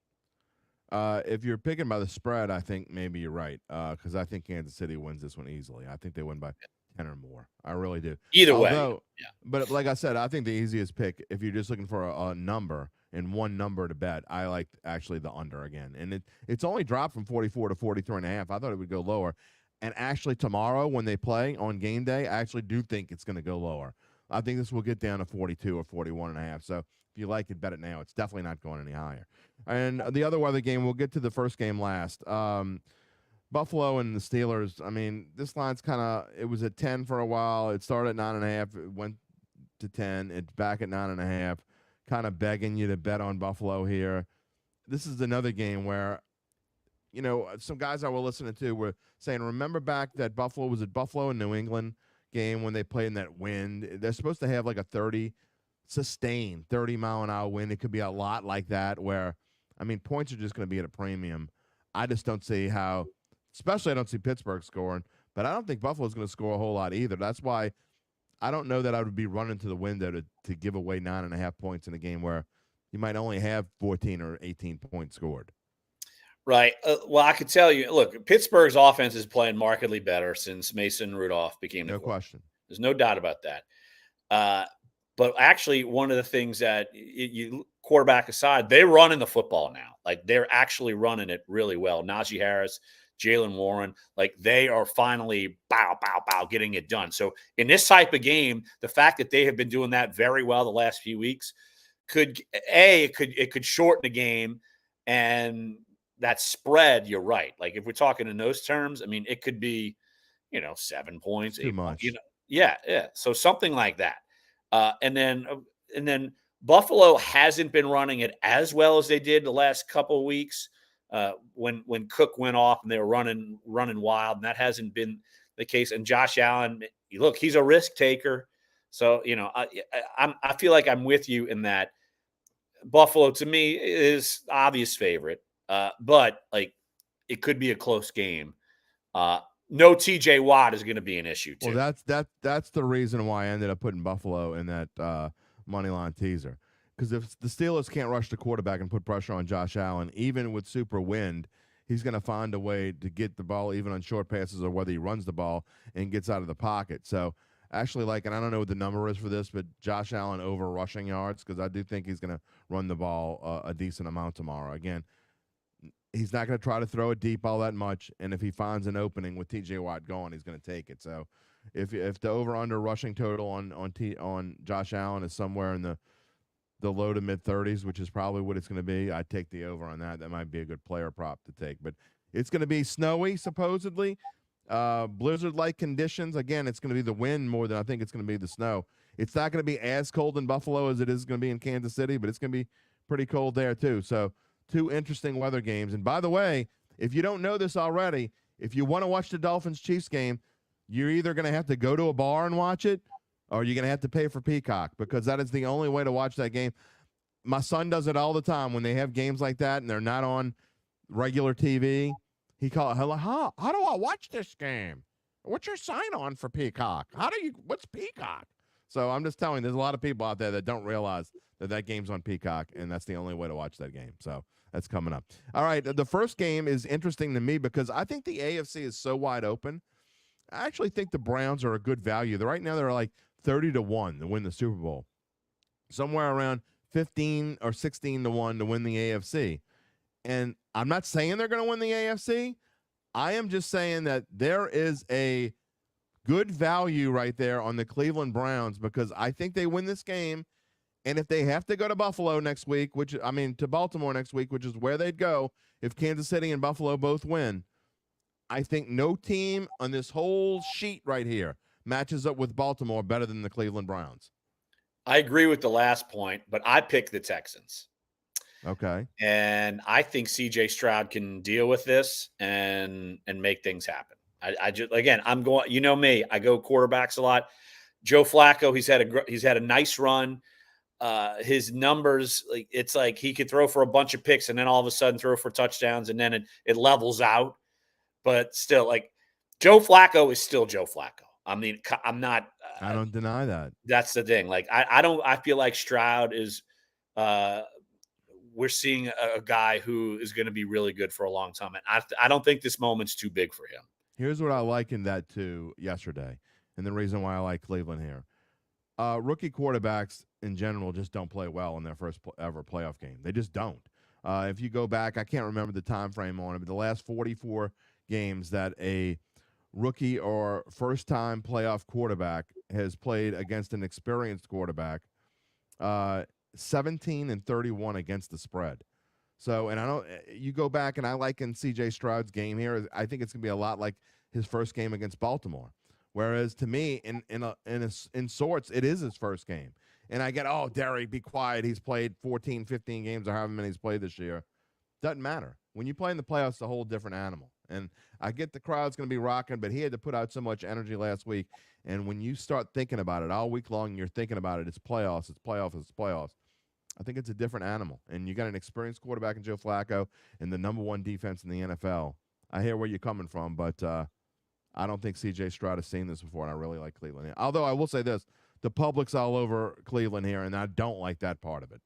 If you're picking by the spread, I think maybe you're right. Because I think Kansas City wins this one easily. I think they win by 10 or more. I really do.
Either way. Yeah.
But like I said, I think the easiest pick, if you're just looking for a number and one number to bet, I like actually the under again. And it's only dropped from 44 to 43.5. I thought it would go lower. And actually tomorrow when they play on game day, I actually do think it's going to go lower. I think this will get down to 42 or 41.5. So if you like it, bet it now. It's definitely not going any higher. And the other weather game, we'll get to the first game last. Buffalo and the Steelers. I mean, this line's it was at 10 for a while. It started at 9.5. It went to 10. It's back at 9.5. Kind of begging you to bet on Buffalo here. This is another game where, some guys I were listening to were saying, remember back that Buffalo was at Buffalo and New England game when they played in that wind. They're supposed to have like a sustained 30-mile-an-hour wind. It could be a lot like that where, points are just going to be at a premium. I just don't see how, especially I don't see Pittsburgh scoring, but I don't think Buffalo's going to score a whole lot either. That's why I don't know that I would be running to the window to give away 9.5 points in a game where you might only have 14 or 18 points scored.
Right. Well, I could tell you, look, Pittsburgh's offense is playing markedly better since Mason Rudolph became the quarterback.
Question.
There's no doubt about that. But actually, one of the things that you quarterback aside, they're running the football now. Like they're actually running it really well. Najee Harris, Jalen Warren, like they are finally getting it done. So in this type of game, the fact that they have been doing that very well the last few weeks could shorten the game. And that spread, you're right. Like if we're talking in those terms, it could be, 7 points,
too much.
Yeah. So something like that. And then and then Buffalo hasn't been running it as well as they did the last couple of weeks when Cook went off and they were running wild, and that hasn't been the case. And Josh Allen, look, he's a risk taker. So, I feel like I'm with you in that. Buffalo, to me, is obvious favorite, but like it could be a close game. No TJ Watt is going to be an issue too.
Well, that's the reason why I ended up putting Buffalo in that money line teaser. Because if the Steelers can't rush the quarterback and put pressure on Josh Allen, even with super wind, he's going to find a way to get the ball even on short passes or whether he runs the ball and gets out of the pocket. So actually, and I don't know what the number is for this, but Josh Allen over rushing yards, because I do think he's going to run the ball a decent amount tomorrow. Again, he's not going to try to throw it deep all that much, and if he finds an opening with T.J. Watt going, he's going to take it. So if the over/under rushing total on Josh Allen is somewhere in the low to mid 30s, which is probably what it's going to be, I'd take the over on that. That might be a good player prop to take. But it's going to be snowy, supposedly, blizzard-like conditions. Again, it's going to be the wind more than I think it's going to be the snow. It's not going to be as cold in Buffalo as it is going to be in Kansas City, but it's going to be pretty cold there too. So two interesting weather games. And by the way, if you don't know this already, if you want to watch the Dolphins-Chiefs game, you're either going to have to go to a bar and watch it, or you're going to have to pay for Peacock, because that is the only way to watch that game. My son does it all the time when they have games like that and they're not on regular TV. He calls, how do I watch this game? What's your sign-on for Peacock? What's Peacock? So I'm just telling you, there's a lot of people out there that don't realize that game's on Peacock, and that's the only way to watch that game. So that's coming up. All right, the first game is interesting to me because I think the AFC is so wide open. I actually think the Browns are a good value. Right now they're like 30-1 to win the Super Bowl. Somewhere around 15 or 16-1 to win the AFC. And I'm not saying they're going to win the AFC. I am just saying that there is a good value right there on the Cleveland Browns, because I think they win this game. And if they have to go to Buffalo next week, to Baltimore next week, which is where they'd go if Kansas City and Buffalo both win, I think no team on this whole sheet right here matches up with Baltimore better than the Cleveland Browns.
I agree with the last point, but I picked the Texans.
Okay.
And I think CJ Stroud can deal with this and make things happen. I just, again, I'm going, me, I go quarterbacks a lot. Joe Flacco, he's had a nice run. His numbers, it's like he could throw for a bunch of picks and then all of a sudden throw for touchdowns, and then it levels out. But still, Joe Flacco is still Joe Flacco. I mean, I'm not.
I don't deny that.
That's the thing. I feel like Stroud is. We're seeing a guy who is going to be really good for a long time, and I don't think this moment's too big for him.
Here's what I likened that to yesterday, and the reason why I like Cleveland here. Rookie quarterbacks in general just don't play well in their first ever playoff game. They just don't. If you go back, I can't remember the time frame on it, but the last 44 games that a rookie or first-time playoff quarterback has played against an experienced quarterback, 17-31 against the spread. So, and I don't. You go back, and I liken C.J. Stroud's game here. I think it's gonna be a lot like his first game against Baltimore. Whereas to me, in sorts, it is his first game. And I get, Derek, be quiet. He's played 14, 15 games or however many he's played this year. Doesn't matter. When you play in the playoffs, it's a whole different animal. And I get the crowd's going to be rocking, but he had to put out so much energy last week. And when you start thinking about it all week long, you're thinking about it. It's playoffs. It's playoffs. It's playoffs. I think it's a different animal. And you got an experienced quarterback in Joe Flacco and the number one defense in the NFL. I hear where you're coming from, but I don't think C.J. Stroud has seen this before, and I really like Cleveland. Although I will say this, the public's all over Cleveland here, and I don't like that part of it.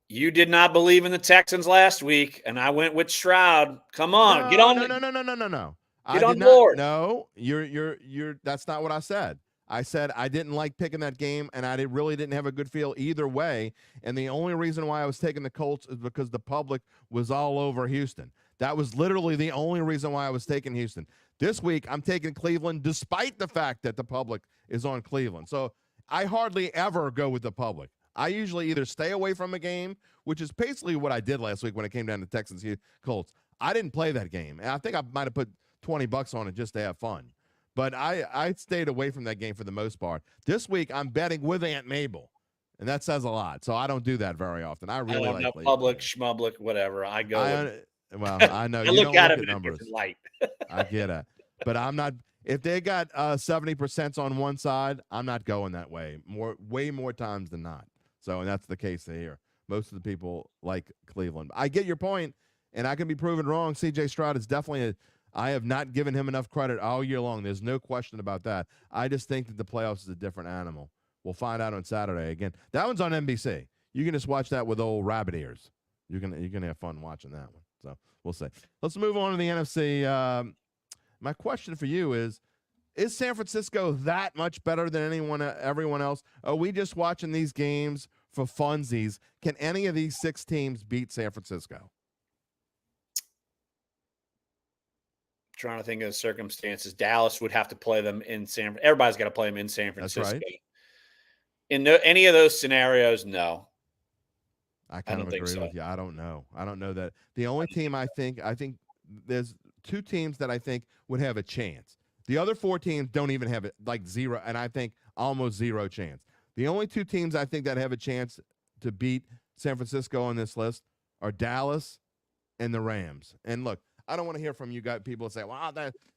You did not believe in the Texans last week, and I went with Stroud. Come on, get on.
No.
Get on board.
No, you're. That's not what I said. I said I didn't like picking that game, and I really didn't have a good feel either way. And the only reason why I was taking the Colts is because the public was all over Houston. That was literally the only reason why I was taking Houston. This week, I'm taking Cleveland despite the fact that the public is on Cleveland. So I hardly ever go with the public. I usually either stay away from a game, which is basically what I did last week when it came down to Texans Colts. I didn't play that game. And I think I might have put $20 on it just to have fun. But I stayed away from that game for the most part. This week, I'm betting with Aunt Mabel. and that says a lot. So I don't do that very often. I
I
really
don't
like
know,
Cleveland
public,
here.
schmublic, whatever. I go with
I well,
I
I know you
look
don't
at
look
them
at
in a different
numbers.
light.
I get it. But I'm not if they got 70% on one side, I'm not going that way. Way more times than not. So and that's the case here. Most of the people like Cleveland. I get your point, and I can be proven wrong. CJ Stroud is definitely I have not given him enough credit all year long. There's no question about that. I just think that the playoffs is a different animal. We'll find out on Saturday. Again, that one's on NBC. You can just watch that with old rabbit ears. You're gonna have fun watching that one. So we'll see. Let's move on to the NFC. My question for you is San Francisco that much better than everyone else? Are we just watching these games for funsies? Can any of these 6 teams beat San Francisco?
Trying to think of the circumstances. Dallas would have to play them in everybody's got to play them in San
That's
Francisco.
right.
In any of those scenarios, no.
I
I
kind of
don't think
agree
so.
with you. I don't know. I don't know that. The only team I think there's 2 teams that I think would have a chance. The other 4 teams don't even have it, like zero, and I think almost zero chance. The only 2 teams I think that have a chance to beat San Francisco on this list are Dallas and the Rams. And look, I don't want to hear from you guys. People say, "Well,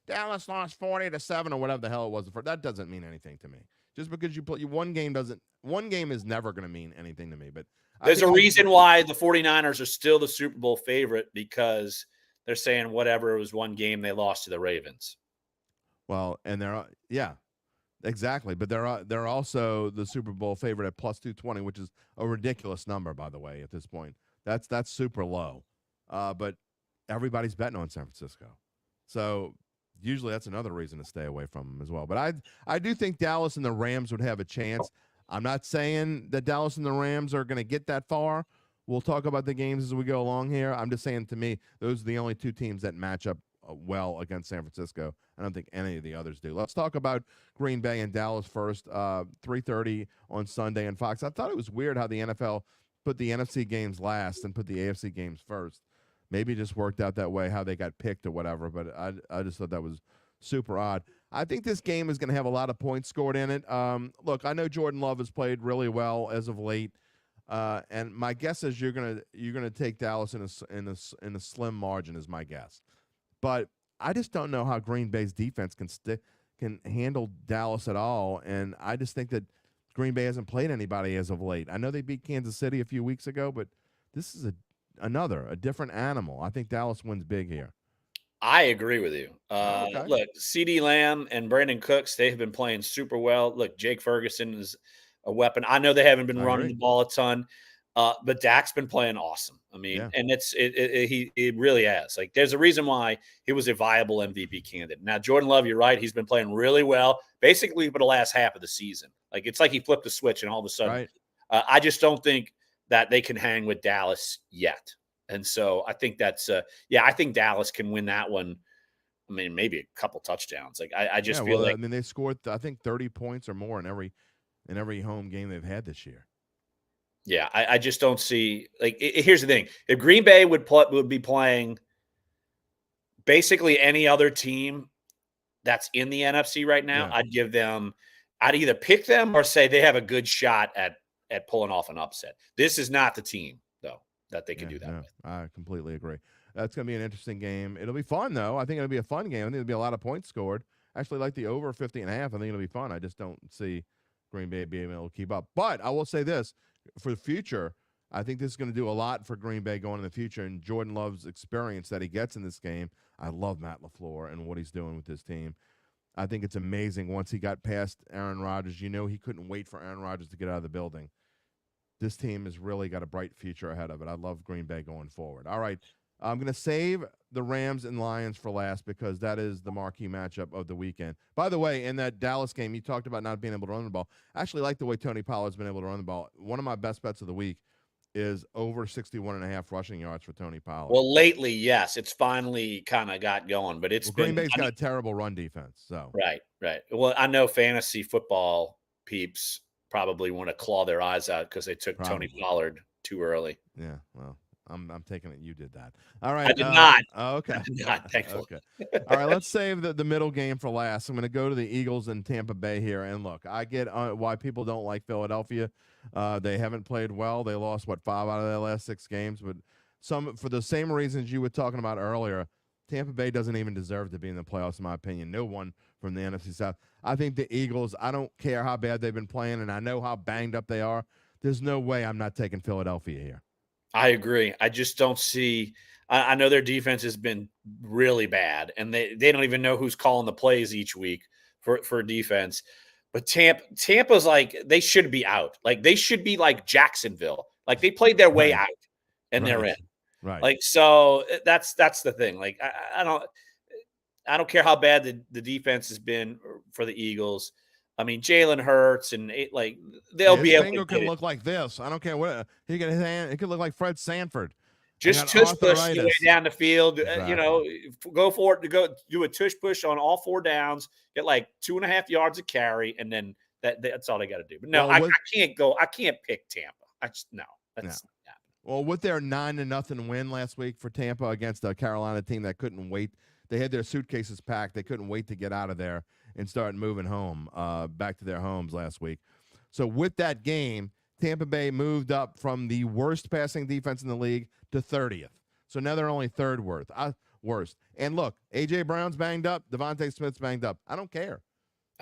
Dallas lost 40-7 or whatever the hell it was." That doesn't mean anything to me. Just because you play one game is never going to mean anything to me. But
there's a reason why the 49ers are still the Super Bowl favorite, because they're saying whatever, it was one game they lost to the Ravens.
Well, and yeah, exactly. But they're also the Super Bowl favorite at plus 220, which is a ridiculous number, by the way, at this point. That's super low. But everybody's betting on San Francisco. So usually that's another reason to stay away from them as well. But I do think Dallas and the Rams would have a chance. I'm not saying that Dallas and the Rams are going to get that far. We'll talk about the games as we go along here. I'm just saying, to me, those are the only 2 teams that match up well against San Francisco. I don't think any of the others do. Let's talk about Green Bay and Dallas first. 3:30 on Sunday on Fox. I thought it was weird how the NFL put the NFC games last and put the AFC games first. Maybe it just worked out that way, how they got picked or whatever, but I just thought that was super odd. I think this game is going to have a lot of points scored in it. Look, I know Jordan Love has played really well as of late, and my guess is you're gonna take Dallas in a slim margin, is my guess. But I just don't know how Green Bay's defense can handle Dallas at all, and I just think that Green Bay hasn't played anybody as of late. I know they beat Kansas City a few weeks ago, but this is a different animal. I think Dallas wins big here.
I agree with you.
Okay.
Look, CeeDee Lamb and Brandon Cooks, they have been playing super well. Look, Jake Ferguson is a weapon. I know they haven't been running the ball a ton, but Dak's been playing awesome. I mean, and he really has. Like, there's a reason why he was a viable MVP candidate. Now, Jordan Love, you're right. He's been playing really well, basically for the last half of the season. Like, it's like he flipped the switch and all of a sudden, I just don't think that they can hang with Dallas yet. And so I think that's I think Dallas can win that one. I mean, maybe a couple touchdowns. Like, I just feel like,
I mean, they scored I think 30 points or more in every home game they've had this year.
Yeah, I just don't see, like, here's the thing. If Green Bay would be playing basically any other team that's in the NFC right now, I'd either pick them or say they have a good shot at pulling off an upset. This is not the team, though, that they can do that with.
I completely agree. That's going to be an interesting game. It'll be fun, though. I think it'll be a fun game. I think there'll be a lot of points scored. Actually, like the over 50.5. I think it'll be fun. I just don't see Green Bay being able to keep up. But I will say this, for the future, I think this is going to do a lot for Green Bay going in the future, and Jordan Love's experience that he gets in this game. I love Matt LaFleur and what he's doing with this team. I think it's amazing once he got past Aaron Rodgers. He couldn't wait for Aaron Rodgers to get out of the building. This team has really got a bright future ahead of it. I love Green Bay going forward. All right, I'm going to save the Rams and Lions for last because that is the marquee matchup of the weekend. By the way, in that Dallas game, you talked about not being able to run the ball. I actually like the way Tony Pollard's been able to run the ball. One of my best bets of the week is over 61.5 rushing yards for Tony Pollard.
Well, lately, yes, it's finally kind of got going, but
Green Bay's got a terrible run defense. So
right. Well, I know fantasy football peeps probably want to claw their eyes out because they took Tony Pollard too early.
Yeah, well, I'm taking it you did that. All right.
I did not.
Okay.
I did not, thankfully.
Okay. All right. Let's save the middle game for last. I'm going to go to the Eagles and Tampa Bay here. And look, I get why people don't like Philadelphia. They haven't played well. They lost 5 out of their last 6 games, but some for the same reasons you were talking about earlier. Tampa Bay doesn't even deserve to be in the playoffs, in my opinion. No one from the NFC South. I think the Eagles, I don't care how bad they've been playing, and I know how banged up they are. There's no way I'm not taking Philadelphia here.
I agree. I just don't see I know their defense has been really bad, and they don't even know who's calling the plays each week for defense. But Tampa's like they should be out. Like they should be like Jacksonville. Like they played their way out and they're in.
Right.
Like so that's the thing. Like I don't care how bad the defense has been for the Eagles. I mean, Jalen Hurts and they'll be able to
finger can look like this. I don't care what he can. His hand, it could look like Fred Sanford.
Just tush push your way down the field. Exactly. Go for it to go do a tush push on all 4 downs. Get like 2.5 yards of carry, and then that's all they got to do. But no, I can't go. I can't pick Tampa. That's not happening.
Well, with their 9-0 win last week for Tampa against a Carolina team that couldn't wait, they had their suitcases packed. They couldn't wait to get out of there and start moving home, back to their homes last week. So with that game, Tampa Bay moved up from the worst passing defense in the league to 30th. So now they're only third worst. And look, A.J. Brown's banged up. Devontae Smith's banged up. I don't care.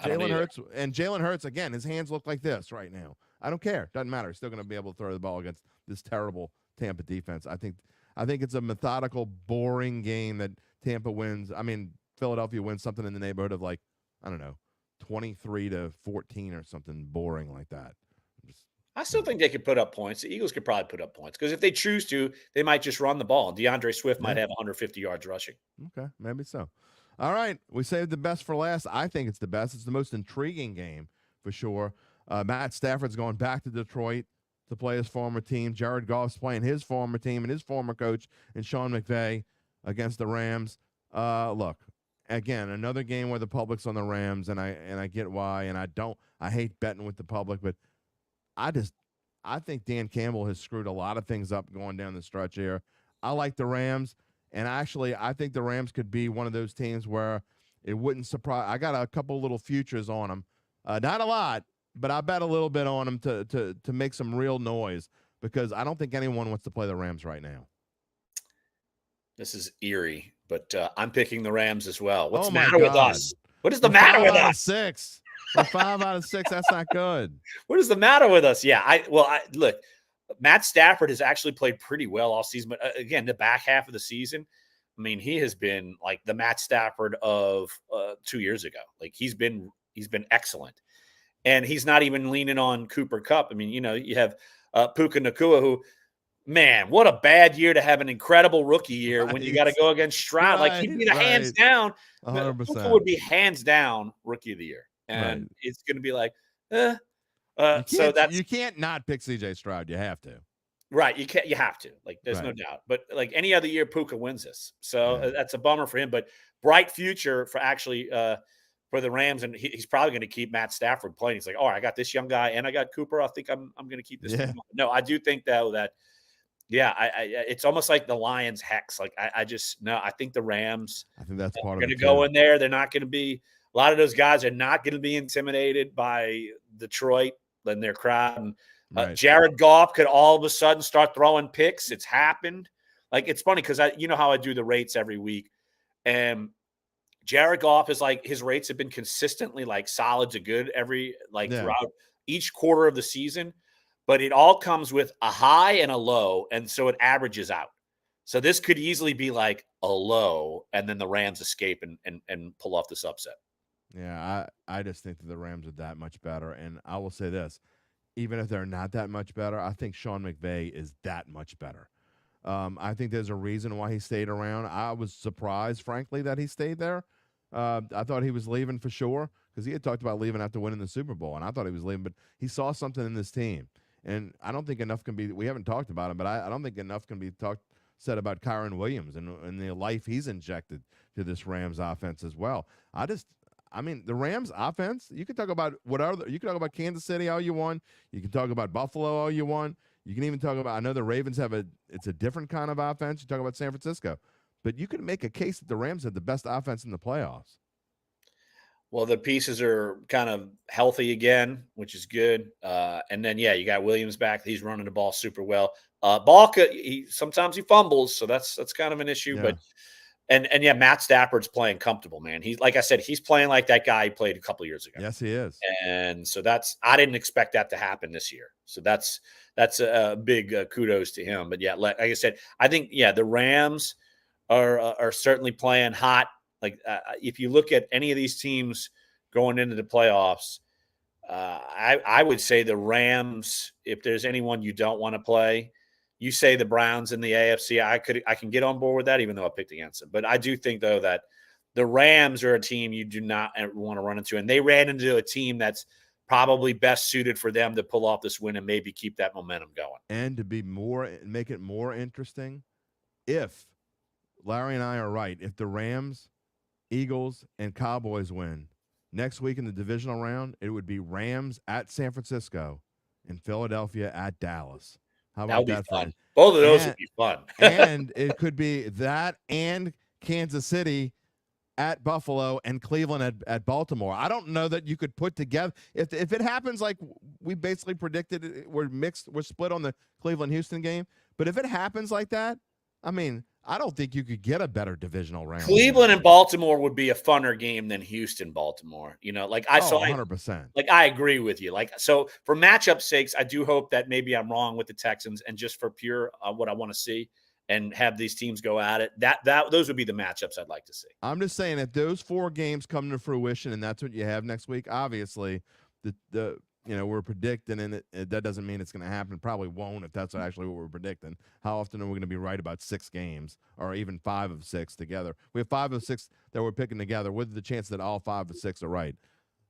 Jalen Hurts, again, his hands look like this right now. I don't care. Doesn't matter. He's still going to be able to throw the ball against this terrible Tampa defense. I think it's a methodical, boring game that Tampa wins. I mean, Philadelphia wins something in the neighborhood of 23-14 or something boring like that.
I still think they could put up points. The Eagles could probably put up points because if they choose to, they might just run the ball. DeAndre Swift might have 150 yards rushing.
Okay, maybe so. All right, we saved the best for last. I think it's the best. It's the most intriguing game for sure. Matt Stafford's going back to Detroit to play his former team. Jared Goff's playing his former team and his former coach and Sean McVay against the Rams. Look, again, another game where the public's on the Rams, and I get why, and I hate betting with the public, but I think Dan Campbell has screwed a lot of things up going down the stretch here. I like the Rams, and actually I think the Rams could be one of those teams where it wouldn't surprise. I got a couple little futures on them. Not a lot, but I bet a little bit on them to make some real noise because I don't think anyone wants to play the Rams right now.
This is eerie, but I'm picking the Rams as well. What's the
matter
with us? What is the matter with us?
6. For 5 out of 6, that's not good.
What is the matter with us? Yeah, look, Matt Stafford has actually played pretty well all season, but again, the back half of the season, I mean, he has been like the Matt Stafford of 2 years ago. Like he's been excellent, and he's not even leaning on Cooper Kupp. I mean, you have Puka Nacua, who, man, what a bad year to have an incredible rookie year when you got to go against Stroud. Like he'd be the hands down.
100%.
Puka would be hands down rookie of the year. And it's going to be like, so that's
you can't not pick C.J. Stroud. You have to.
Right. You have to. Like, there's no doubt. But like any other year, Puka wins this. So that's a bummer for him. But bright future for actually for the Rams, and he's probably going to keep Matt Stafford playing. He's like, all right, I got this young guy, and I got Cooper. I think I'm going to keep this. Yeah. No, I do think though that. Yeah, it's almost like the Lions hex. Like I think the Rams.
I think that's part of it.
Going to go in there. They're not going to be. A lot of those guys are not going to be intimidated by Detroit and their crowd. And Jared Goff could all of a sudden start throwing picks. It's happened. Like, it's funny because you know how I do the rates every week. And Jared Goff is like, his rates have been consistently like solid to good throughout each quarter of the season. But it all comes with a high and a low. And so it averages out. So this could easily be like a low, and then the Rams escape and pull off this upset.
Yeah, I just think that the Rams are that much better. And I will say this, even if they're not that much better, I think Sean McVay is that much better. I think there's a reason why he stayed around. I was surprised, frankly, that he stayed there. I thought he was leaving for sure because he had talked about leaving after winning the Super Bowl, and I thought he was leaving. But he saw something in this team. And I don't think enough can be – we haven't talked about him, but I don't think enough can be said about Kyron Williams and the life he's injected to this Rams offense as well. I mean, the Rams offense, you can talk about you can talk about Kansas City all you want. You can talk about Buffalo all you want. You can even talk about, I know the Ravens it's a different kind of offense. You talk about San Francisco, but you can make a case that the Rams have the best offense in the playoffs.
Well, the pieces are kind of healthy again, which is good. And then, you got Williams back. He's running the ball super well. Balka, sometimes he fumbles, so that's kind of an issue.
Yeah.
But Matt Stafford's playing comfortable, man. He's, like I said, he's playing like that guy he played a couple years ago.
Yes, he is.
And so I didn't expect that to happen this year. So that's a big kudos to him. But like I said, I think the Rams are certainly playing hot. Like if you look at any of these teams going into the playoffs, I would say the Rams. If there's anyone you don't want to play, you say the Browns in the AFC. I can get on board with that, even though I picked against them. But I do think though that the Rams are a team you do not want to run into, and they ran into a team that's probably best suited for them to pull off this win and maybe keep that momentum going.
And to make it more interesting, if Larry and I are right, if the Rams, Eagles, and Cowboys win next week in the divisional round, it would be Rams at San Francisco and Philadelphia at Dallas. How about that?
Fun. Both of those would be fun.
And it could be that and Kansas City at Buffalo and Cleveland at Baltimore. I don't know that you could put together if it happens like we basically predicted. We're split on the Cleveland-Houston game. But if it happens like that, I mean, I don't think you could get a better divisional round.
Cleveland and Baltimore would be a funner game than Houston-Baltimore. I saw
100%.
I agree with you. So for matchup sakes, I do hope that maybe I'm wrong with the Texans, and just for pure what I want to see and have these teams go at it. Those would be the matchups I'd like to see.
I'm just saying, if those 4 games come to fruition and that's what you have next week, obviously we're predicting, and that doesn't mean it's going to happen. It probably won't if that's actually what we're predicting. How often are we going to be right about 6 games or even 5 of 6 together? We have 5 of 6 that we're picking together with the chance that all 5 of 6 are right.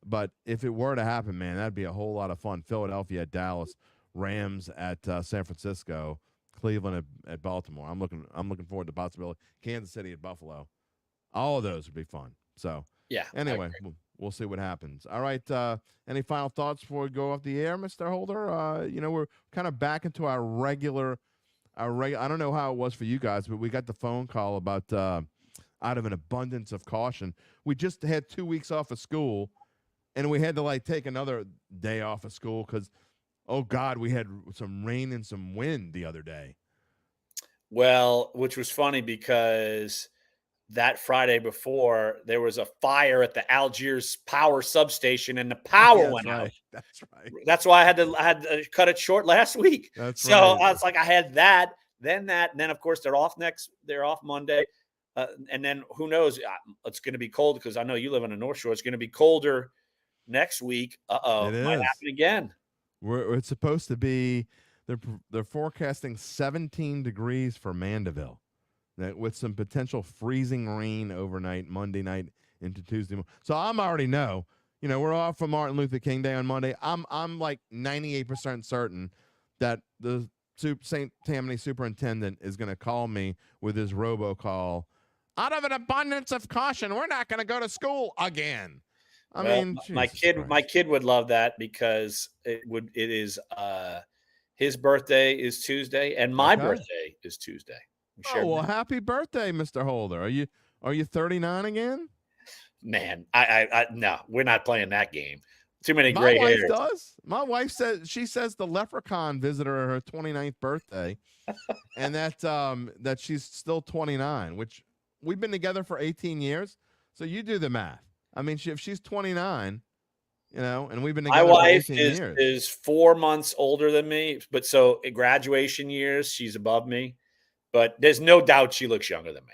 But if it were to happen, man, that'd be a whole lot of fun. Philadelphia at Dallas, Rams at San Francisco, Cleveland at Baltimore. I'm looking forward to the possibility. Kansas City at Buffalo. All of those would be fun. So anyway, we'll see what happens. All right. Any final thoughts before we go off the air, Mr. Holder? We're kind of back into our regular. I don't know how it was for you guys, but we got the phone call about out of an abundance of caution. We just had 2 weeks off of school, and we had to take another day off of school because, oh God, we had some rain and some wind the other day.
Well, which was funny because that Friday before, there was a fire at the Algiers power substation, and the power went out.
That's right.
That's why I had to cut it short last week.
That's
so
right.
I was like, I had that, and then of course they're off Monday, and then who knows? It's going to be cold because I know you live on the North Shore. It's going to be colder next week. It might happen again.
It's supposed to be. They're forecasting 17 degrees for Mandeville, with some potential freezing rain overnight, Monday night into Tuesday morning. So I'm already know. We're off for Martin Luther King Day on Monday. I'm like 98% certain that the St. Tammany superintendent is going to call me with his robocall. Out of an abundance of caution, we're not going to go to school again. I mean,
my kid would love that because it is his birthday is Tuesday and my birthday is Tuesday.
Oh, well, happy birthday, Mr. Holder. Are you 39 again?
Man, I no, we're not playing that game. Too many gray hairs.
My wife does. My wife says the leprechaun visited her 29th birthday, and that she's still 29, which we've been together for 18 years. So you do the math. I mean, if she's 29, and we've been together
my wife
for 18 years.
is 4 months older than me, but so at graduation years, she's above me. But there's no doubt she looks younger than me.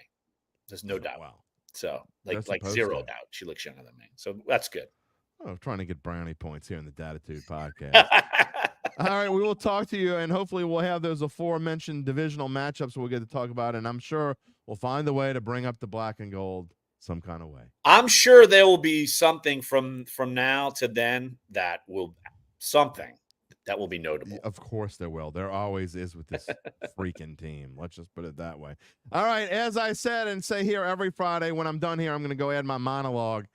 There's no doubt.
Wow.
So like zero doubt she looks younger than me. So that's good.
Oh, trying to get brownie points here in the Dattitude podcast. All right, we will talk to you, and hopefully we'll have those aforementioned divisional matchups we'll get to talk about, and I'm sure we'll find a way to bring up the black and gold some kind of way.
I'm sure there will be something from now to then that will be notable.
Of course there will. There always is with this freaking team. Let's just put it that way. All right, as I said and say here every Friday, when I'm done here, I'm going to go add my monologue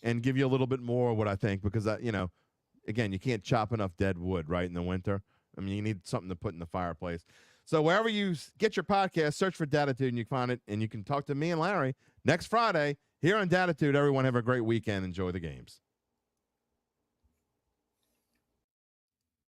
and give you a little bit more of what I think because, again, you can't chop enough dead wood, right, in the winter. I mean, you need something to put in the fireplace. So wherever you get your podcast, search for Dattitude and you can find it, and you can talk to me and Larry next Friday here on Dattitude. Everyone have a great weekend. Enjoy the games.